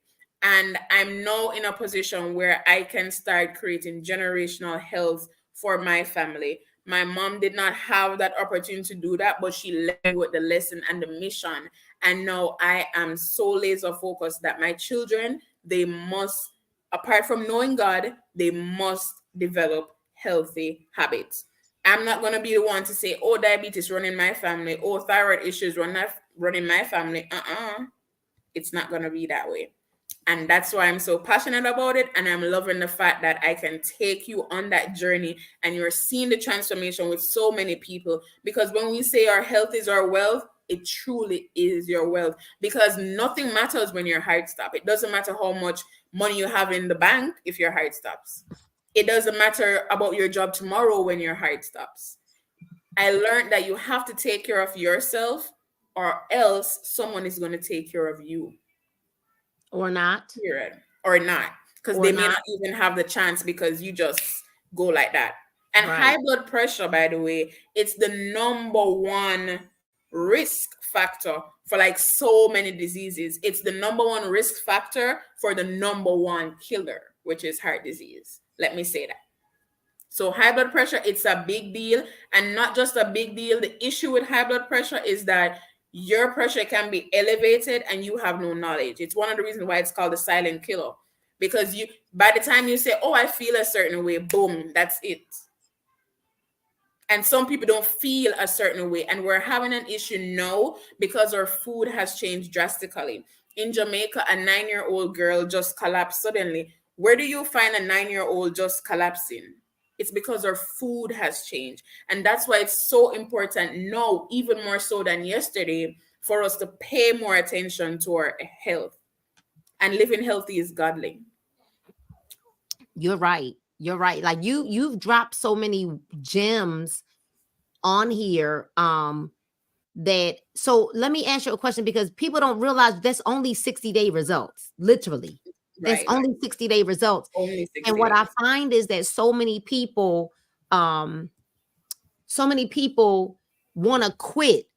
And I'm now in a position where I can start creating generational health for my family. My mom did not have that opportunity to do that, but she left me with the lesson and the mission. And now I am so laser focused that my children, they must, apart from knowing God, they must develop healthy habits. I'm not going to be the one to say, oh, diabetes run in my family, oh, thyroid issues run in my family. It's not going to be that way. And that's why I'm so passionate about it. And I'm loving the fact that I can take you on that journey and you're seeing the transformation with so many people. Because when we say our health is our wealth, it truly is your wealth. Because nothing matters when your heart stops. It doesn't matter how much money you have in the bank if your heart stops. It doesn't matter about your job tomorrow when your heart stops. I learned that you have to take care of yourself, or else someone is going to take care of you. Or not. Period. Or not, because Or they may not. not even have the chance because you just go like that. And Right. high blood pressure, by the way, it's the number one risk factor for like so many diseases. It's the number one risk factor for the number one killer, which is heart disease. Let me say that. So high blood pressure, it's a big deal, and not just a big deal. The issue with high blood pressure is that your pressure can be elevated and you have no knowledge. It's one of the reasons why it's called the silent killer, because you, by the time you say, oh, I feel a certain way, boom, that's it. And some people don't feel a certain way, and we're having an issue now because our food has changed drastically. In Jamaica, a 9-year-old girl just collapsed suddenly. Where do you find a 9-year-old just collapsing? It's because our food has changed. And that's why it's so important now, even more so than yesterday, for us to pay more attention to our health. And living healthy is godly. You're right. You're right. Like you've dropped so many gems on here. That so let me ask you a question, because people don't realize that's only 60-day results. Literally. That's Right. only 60-day results. Only And 60 what I days. find is that um so many people want to quit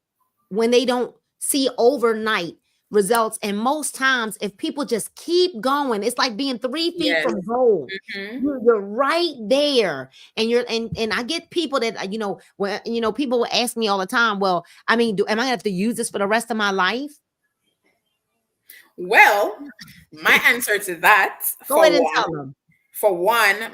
when they don't see overnight results. And most times, if people just keep going, it's like being 3 feet Yes. from goal. Mhm. You're right there. And and I get people that when people will ask me all the time, well, I mean, am I gonna have to use this for the rest of my life? Well, my answer to that, Go ahead and tell them.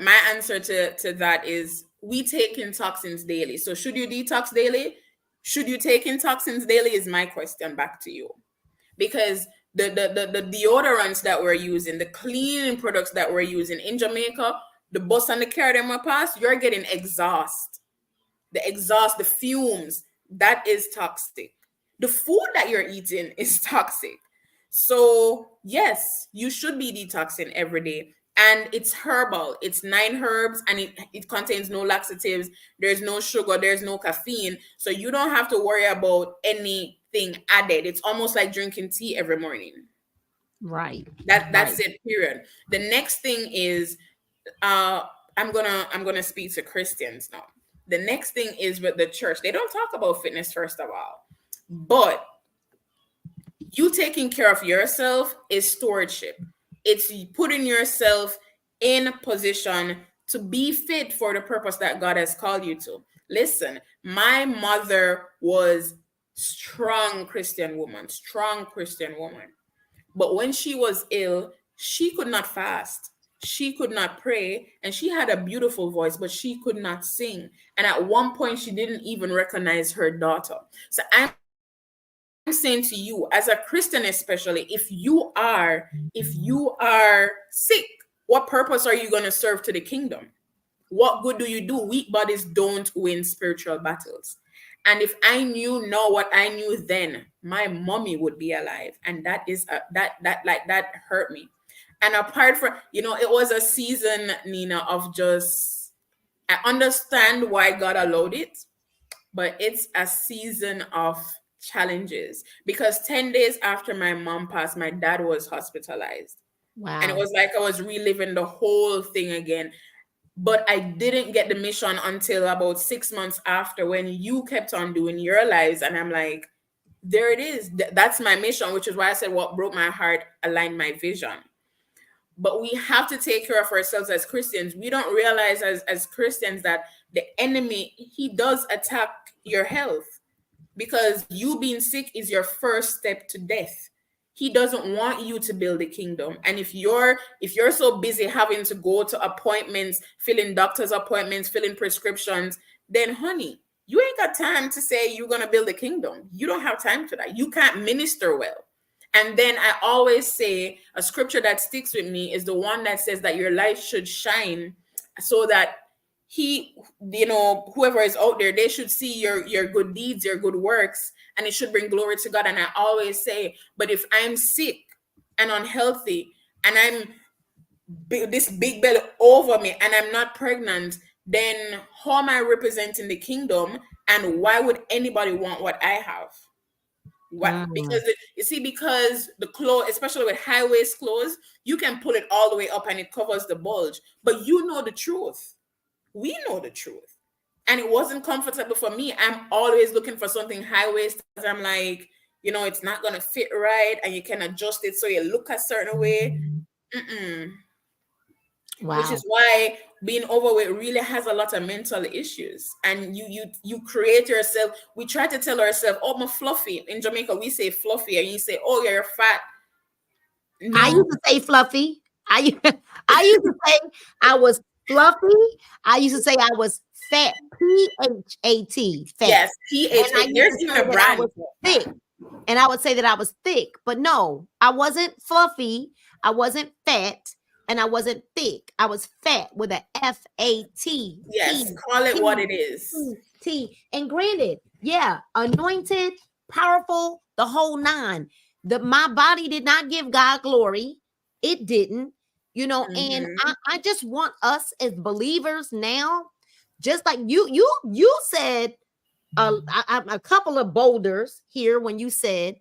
my answer to that is we take in toxins daily. So should you detox daily? Should you take in toxins daily is my question back to you. Because the deodorants that we're using, the cleaning products that we're using in Jamaica, the bus and the car them we pass, you're getting exhaust. The exhaust, the fumes, that is toxic. The food that you're eating is toxic. So, yes, you should be detoxing every day. And it's herbal. It's 9 herbs, and it contains no laxatives. There's no sugar. There's no caffeine. So you don't have to worry about anything added. It's almost like drinking tea every morning. Right. That's Right. it, period. The next thing is uh I'm gonna speak to Christians now. The next thing is with the church. They don't talk about fitness first of all, but you taking care of yourself is stewardship. It's putting yourself in position to be fit for the purpose that God has called you to. Listen, my mother was strong Christian woman. But when she was ill, she could not fast. She could not pray, and she had a beautiful voice, but she could not sing. And at one point, she didn't even recognize her daughter. So I'm saying to you, as a Christian, especially, if you are sick, what purpose are you going to serve to the kingdom? What good do you do? Weak bodies don't win spiritual battles. And if I knew now what I knew then, my mommy would be alive. And that is that hurt me. And apart from, it was a season, Nina, of just, I understand why God allowed it, but it's a season of challenges. Because 10 days after my mom passed, my dad was hospitalized. And it Wow. was like I was reliving the whole thing again. But I didn't get the mission until about 6 months after, when you kept on doing your lives. And I'm like, there it is. That's my mission, which is why I said what broke my heart aligned my vision. but we have to take care of ourselves as Christians. We don't realize as Christians that the enemy, he does attack your health, because you being sick is your first step to death. He doesn't want you to build a kingdom. And if you're so busy having to go to appointments, filling doctor's appointments, filling prescriptions, then honey, you ain't got time to say you're going to build a kingdom. You don't have time for that. You can't minister well. And then I always say a scripture that sticks with me is the one that says that your light should shine so that whoever is out there, they should see your good deeds, your good works, and it should bring glory to God. And I always say, but if I'm sick and unhealthy and this big belly over me and I'm not pregnant, then how am I representing the kingdom? And why would anybody want what I have? What? Because the clothes, especially with high waist clothes, you can pull it all the way up and it covers the bulge, but you know the truth. We know the truth. And it wasn't comfortable for me. I'm always looking for something high waist. I'm like, it's not going to fit right. And you can adjust it so you look a certain way. Wow. Which is why being overweight really has a lot of mental issues. And you create yourself. We try to tell ourselves, oh, I'm fluffy. In Jamaica, we say fluffy. And you say, oh, you're fat. No. I used to say fluffy. I used to say I was fluffy. I used to say I was fat. P-H-A-T. Fat. Yes, P-H-A-T. There's even a brand. I was thick. And I would say that I was thick. But no, I wasn't fluffy. I wasn't fat. And I wasn't thick. I was fat with an F-A-T. Yes, call it what it is. T. And granted, yeah, anointed, powerful, the whole nine. My body did not give God glory. It didn't, and I just want us as believers now, just like you said a couple of boulders here when you said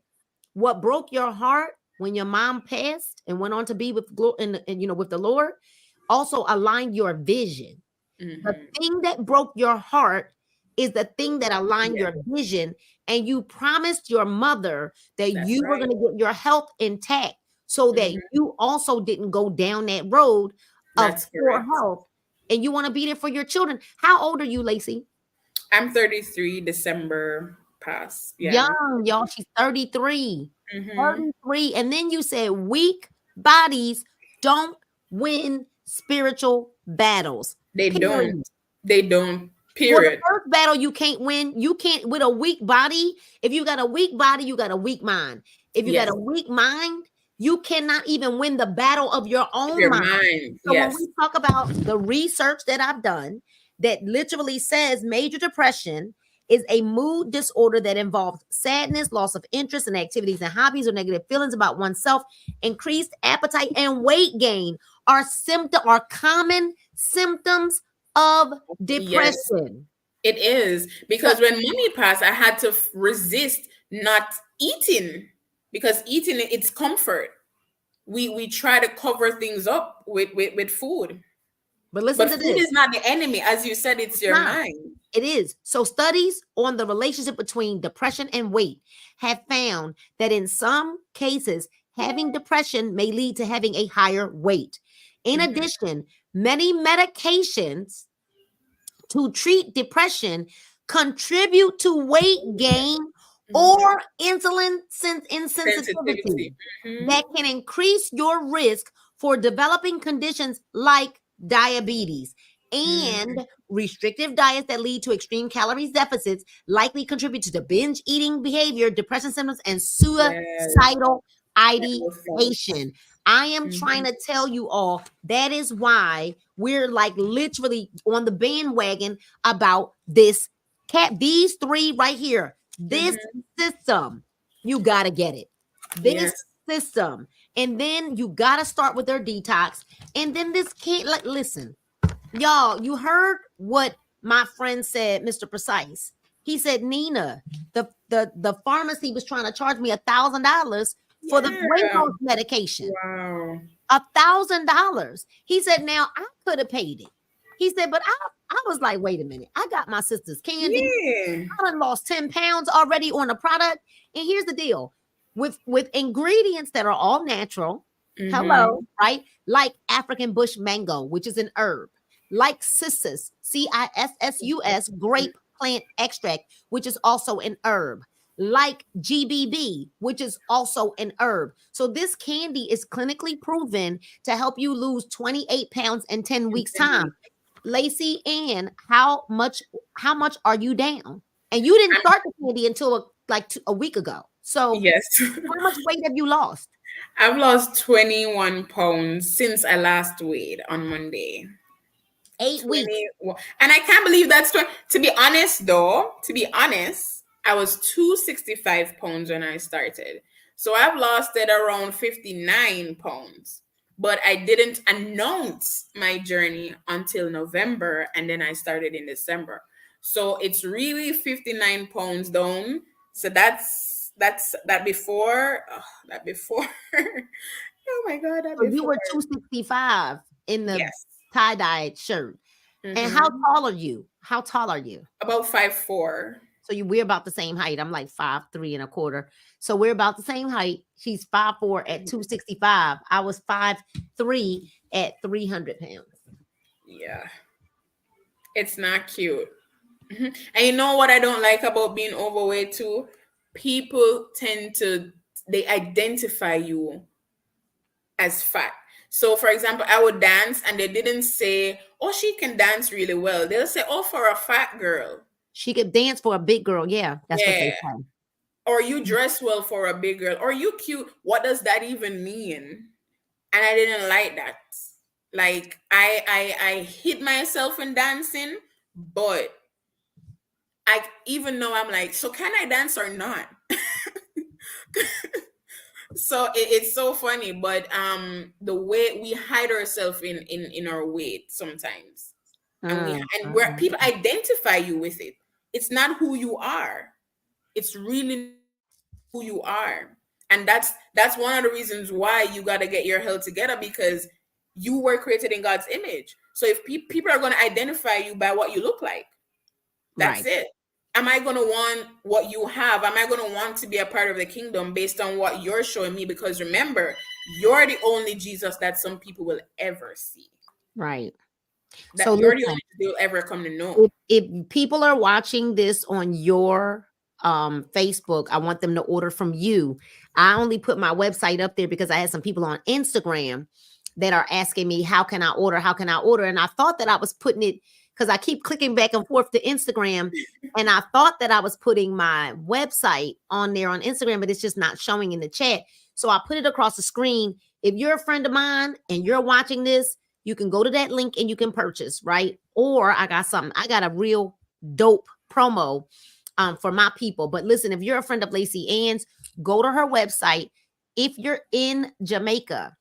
what broke your heart when your mom passed and went on to be with with the Lord, also aligned your vision. The thing that broke your heart is the thing that aligned your vision, and you promised your mother that you were going to get your health intact so that you also didn't go down that road of poor health, and you want to be there for your children. How old are you, Lacey? I'm 33, December past. Yeah. Young, y'all. She's 33. 33. And then you said weak bodies don't win spiritual battles. They don't. Period. Well, the first battle you can't win. You can't with a weak body. If you got a weak body, you got a weak mind. If you got a weak mind, you cannot even win the battle of your own mind. So when we talk about the research that I've done that literally says major depression is a mood disorder that involves sadness, loss of interest in activities and hobbies, or negative feelings about oneself, increased appetite, and weight gain are common symptoms of depression. It is, because when mommy passed, I had to resist not eating, because eating, it's comfort. We try to cover things up with food. But listen to this. Food is not the enemy. As you said, it's your mind. It is. So studies on the relationship between depression and weight have found that in some cases, having depression may lead to having a higher weight. In addition, many medications to treat depression contribute to weight gain or insulin insensitivity that can increase your risk for developing conditions like diabetes. And restrictive diets that lead to extreme calories deficits likely contribute to the binge eating behavior, depression symptoms, and suicidal ideation. I am trying to tell you all that is why we're like literally on the bandwagon about these three right here. This system, you got to get it. This system. And then you got to start with their detox. And then this can't, like, listen, y'all, you heard what my friend said, Mr. Precise. He said, Nina, the pharmacy was trying to charge me $1,000 for the weight loss medication. Wow. $1,000. He said, now I could have paid it. He said, but I was like, wait a minute. I got my sister's candy. I done lost 10 pounds already on the product. And here's the deal. With ingredients that are all natural, Hello, Mm-hmm. right? Like African bush mango, which is an herb. Like cissus, grape plant extract, which is also an herb. Like GBB, which is also an herb. So this candy is clinically proven to help you lose 28 pounds in 10 weeks time. Lacey Ann, how much are you down? And you didn't start the candy until a week ago. So Yes. how much weight have you lost? I've lost 21 pounds since I last weighed on Monday. 8 weeks. 21. And I can't believe that's 20. To be honest, though, I was 265 pounds when I started. So I've lost it around 59 pounds. But I didn't announce my journey until November, and then I started in December. So it's really 59 pounds down. So that's that before, that before. Oh my God, that So you before. were 265 in the Yes. tie-dye shirt. And how Mm-hmm. tall are you? How tall are you? About 5'4". So we're about the same height. I'm like 5'3 1/4. So we're about the same height. She's 5'4 at 265. I was 5'3 at 300 pounds. Yeah, it's not cute. Mhm. And you know what I don't like about being overweight too? People tend to they identify you as fat. So for example, I would dance and they didn't say, "Oh, she can dance really well." They'll say, "Oh, for a fat girl." She could dance for a big girl. Yeah, that's what they Yeah. say. Or you dress well for a big girl. Or you cute. What does that even mean? And I didn't like that. Like I hit myself in dancing, but I even know I'm like, so can I dance or not? So it's so funny, but the way we hide ourselves in our weight sometimes, and we Mm, and mm, where mm. people identify you with it. It's not who you are. It's really who you are, and that's one of the reasons why you got to get your health together, because you were created in God's image. So if people are going to identify you by what you look like, that's Right. it. Am I going to want what you have? Am I going to want to be a part of the kingdom based on what you're showing me? Because remember, you're the only Jesus that some people will ever see. Right. So That you're the listen, only they'll ever come to know. if people are watching this on your Facebook, I want them to order from you. I only put my website up there because I had some people on Instagram that are asking me, how can I order? How can I order? And I thought that I was putting it because I keep clicking back and forth to Instagram. And I thought that I was putting my website on there on Instagram, but it's just not showing in the chat. So I put it across the screen. If you're a friend of mine and you're watching this, you can go to that link and you can purchase, right? Or I got a real dope promo for my people. But listen, if you're a friend of Lacey Ann's, go to her website. If you're in Jamaica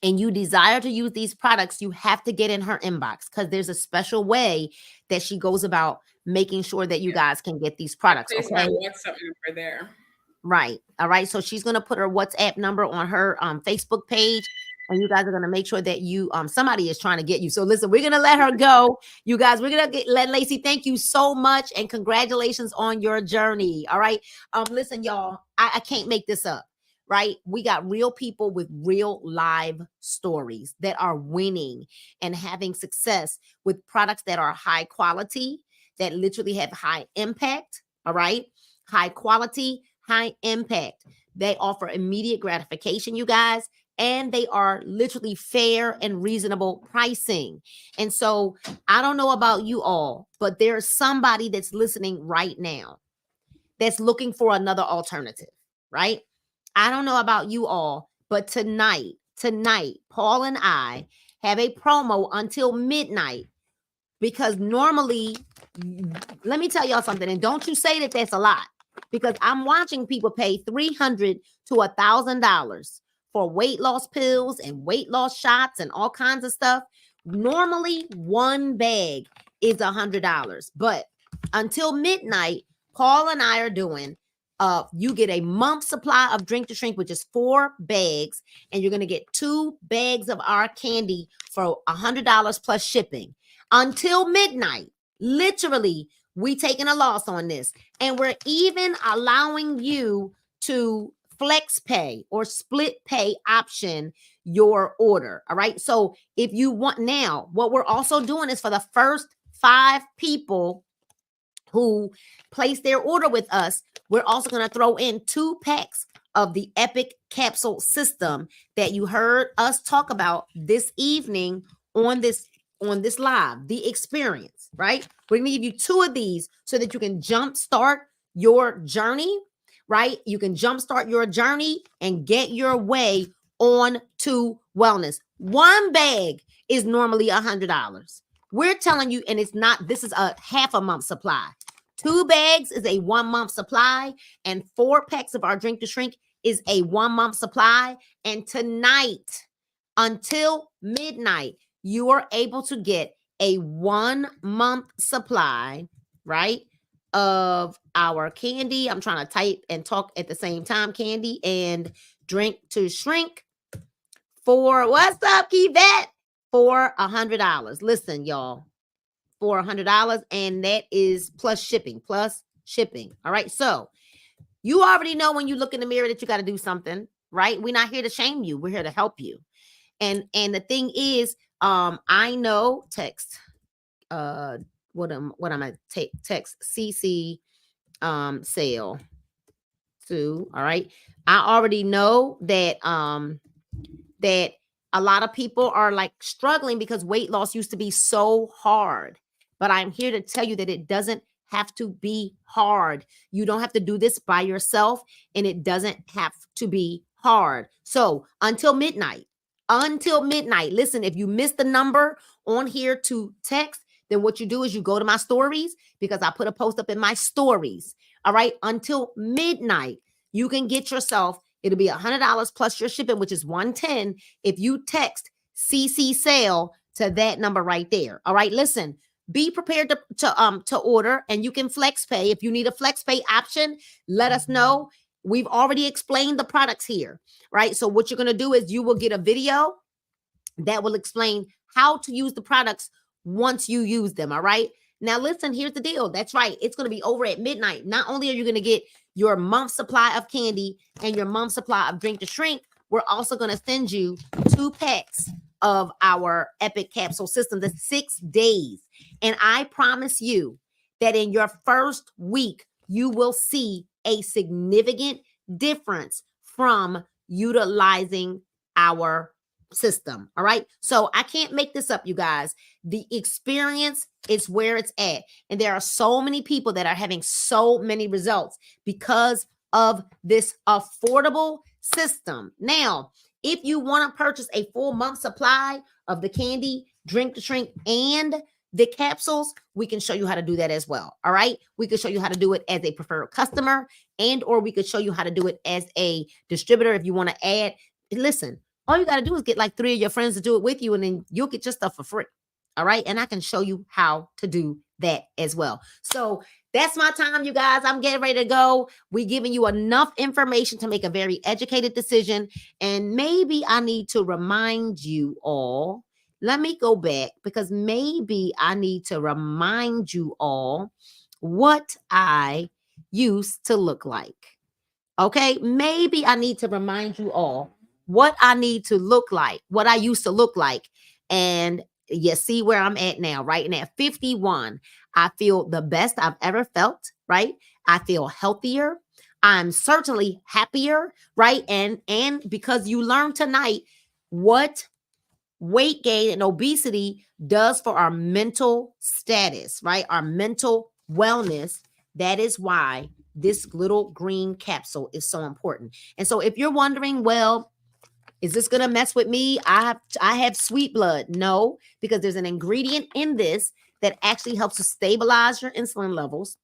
and you desire to use these products, you have to get in her inbox because there's a special way that she goes about making sure that you guys can get these I products. placed my Okay. WhatsApp number there. Right. All right. So she's gonna put her WhatsApp number on her Facebook page, and you guys are gonna make sure that you somebody is trying to get you. So listen, we're gonna let her go. You guys, we're gonna let Lacey. Thank you so much, and congratulations on your journey. All right. Listen, y'all, I can't make this up. Right. We got real people with real live stories that are winning and having success with products that are high quality, that literally have high impact. All right. High quality, high impact. They offer immediate gratification, you guys, and they are literally fair and reasonable pricing. And so I don't know about you all, but there's somebody that's listening right now that's looking for another alternative, right? I don't know about you all, but tonight, Paul and I have a promo until midnight because normally, let me tell y'all something, and don't you say that that's a lot, because I'm watching people pay $300 to $1,000 for weight loss pills and weight loss shots and all kinds of stuff. Normally, one bag is $100, but until midnight, Paul and I are doing. You get a month supply of Drink to Shrink, which is 4 bags, and you're gonna get 2 bags of our candy for $100 plus shipping until midnight. Literally, we taking a loss on this, and we're even allowing you to flex pay or split pay option your order. All right. So if you want, now what we're also doing is for the first 5 people who place their order with us, we're also going to throw in 2 packs of the Epic capsule system that you heard us talk about this evening on this live, the experience, right? We're going to give you 2 of these so that you can jumpstart your journey, right? You can jumpstart your journey and get your way on to wellness. 1 bag is normally $100. We're telling you, and it's not, this is a half a month supply. 2 bags is a 1 month supply, and 4 packs of our Drink to Shrink is a 1 month supply. And tonight, until midnight, you are able to get a 1 month supply, right, of our candy. I'm trying to type and talk at the same time. Candy and Drink to Shrink for, what's up, Keyvet? For $100. Listen, y'all, for $100, and that is plus shipping. All right. So you already know when you look in the mirror that you got to do something, right? We're not here to shame you. We're here to help you. And the thing is, I know text, what am I text CC sale to, all right. I already know that that a lot of people are like struggling because weight loss used to be so hard. But I'm here to tell you that it doesn't have to be hard. You don't have to do this by yourself, and it doesn't have to be hard. So until midnight, listen, if you missed the number on here to text, then what you do is you go to my stories, because I put a post up in my stories. All right. Until midnight, you can get yourself, it'll be $100 plus your shipping, which is $110 if you text CC sale to that number right there. All right. Listen, be prepared to order, and you can flex pay. If you need a flex pay option, let us know. We've already explained the products here, right? So what you're going to do is you will get a video that will explain how to use the products once you use them. All right. Now, listen, here's the deal. That's right. It's going to be over at midnight. Not only are you going to get your month supply of candy and your month supply of Drink to Shrink, we're also going to send you 2 packs of our Epic capsule system, the 6 days. And I promise you that in your first week, you will see a significant difference from utilizing our system. All right. So I can't make this up, you guys. The experience is where it's at. And there are so many people that are having so many results because of this affordable system. Now, if you want to purchase a full month supply of the candy, Drink to Shrink, and the capsules, we can show you how to do that as well. All right. We can show you how to do it as a preferred customer, and or we could show you how to do it as a distributor if you want to add. Listen, all you got to do is get like 3 of your friends to do it with you, and then you'll get your stuff for free. All right. And I can show you how to do that as well. So that's my time, you guys. I'm getting ready to go. We're giving you enough information to make a very educated decision. And maybe I need to remind you all. Let me go back, because maybe I need to remind you all what I used to look like. Okay. Maybe I need to remind you all what I need to look like, what I used to look like. And you see where I'm at now, right? And at 51, I feel the best I've ever felt, right? I feel healthier. I'm certainly happier, right? And because you learned tonight what weight gain and obesity does for our mental status, right? Our mental wellness. That is why this little green capsule is so important. And so if you're wondering, well, is this going to mess with me? I have sweet blood. No, because there's an ingredient in this that actually helps to stabilize your insulin levels,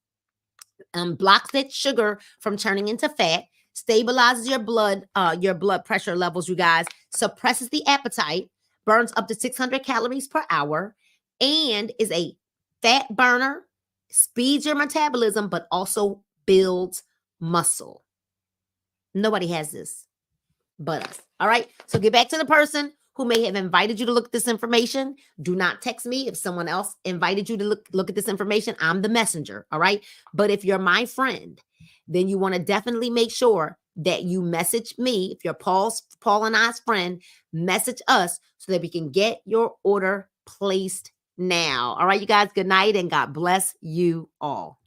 blocks that sugar from turning into fat, stabilizes your blood pressure levels, you guys, suppresses the appetite, burns up to 600 calories per hour, and is a fat burner, speeds your metabolism, but also builds muscle. Nobody has this but us. All right. So get back to the person who may have invited you to look at this information. Do not text me if someone else invited you to look at this information. I'm the messenger. All right. But if you're my friend, then you want to definitely make sure that you message me. If you're Paul and I's friend, message us so that we can get your order placed now. All right, you guys, good night and God bless you all.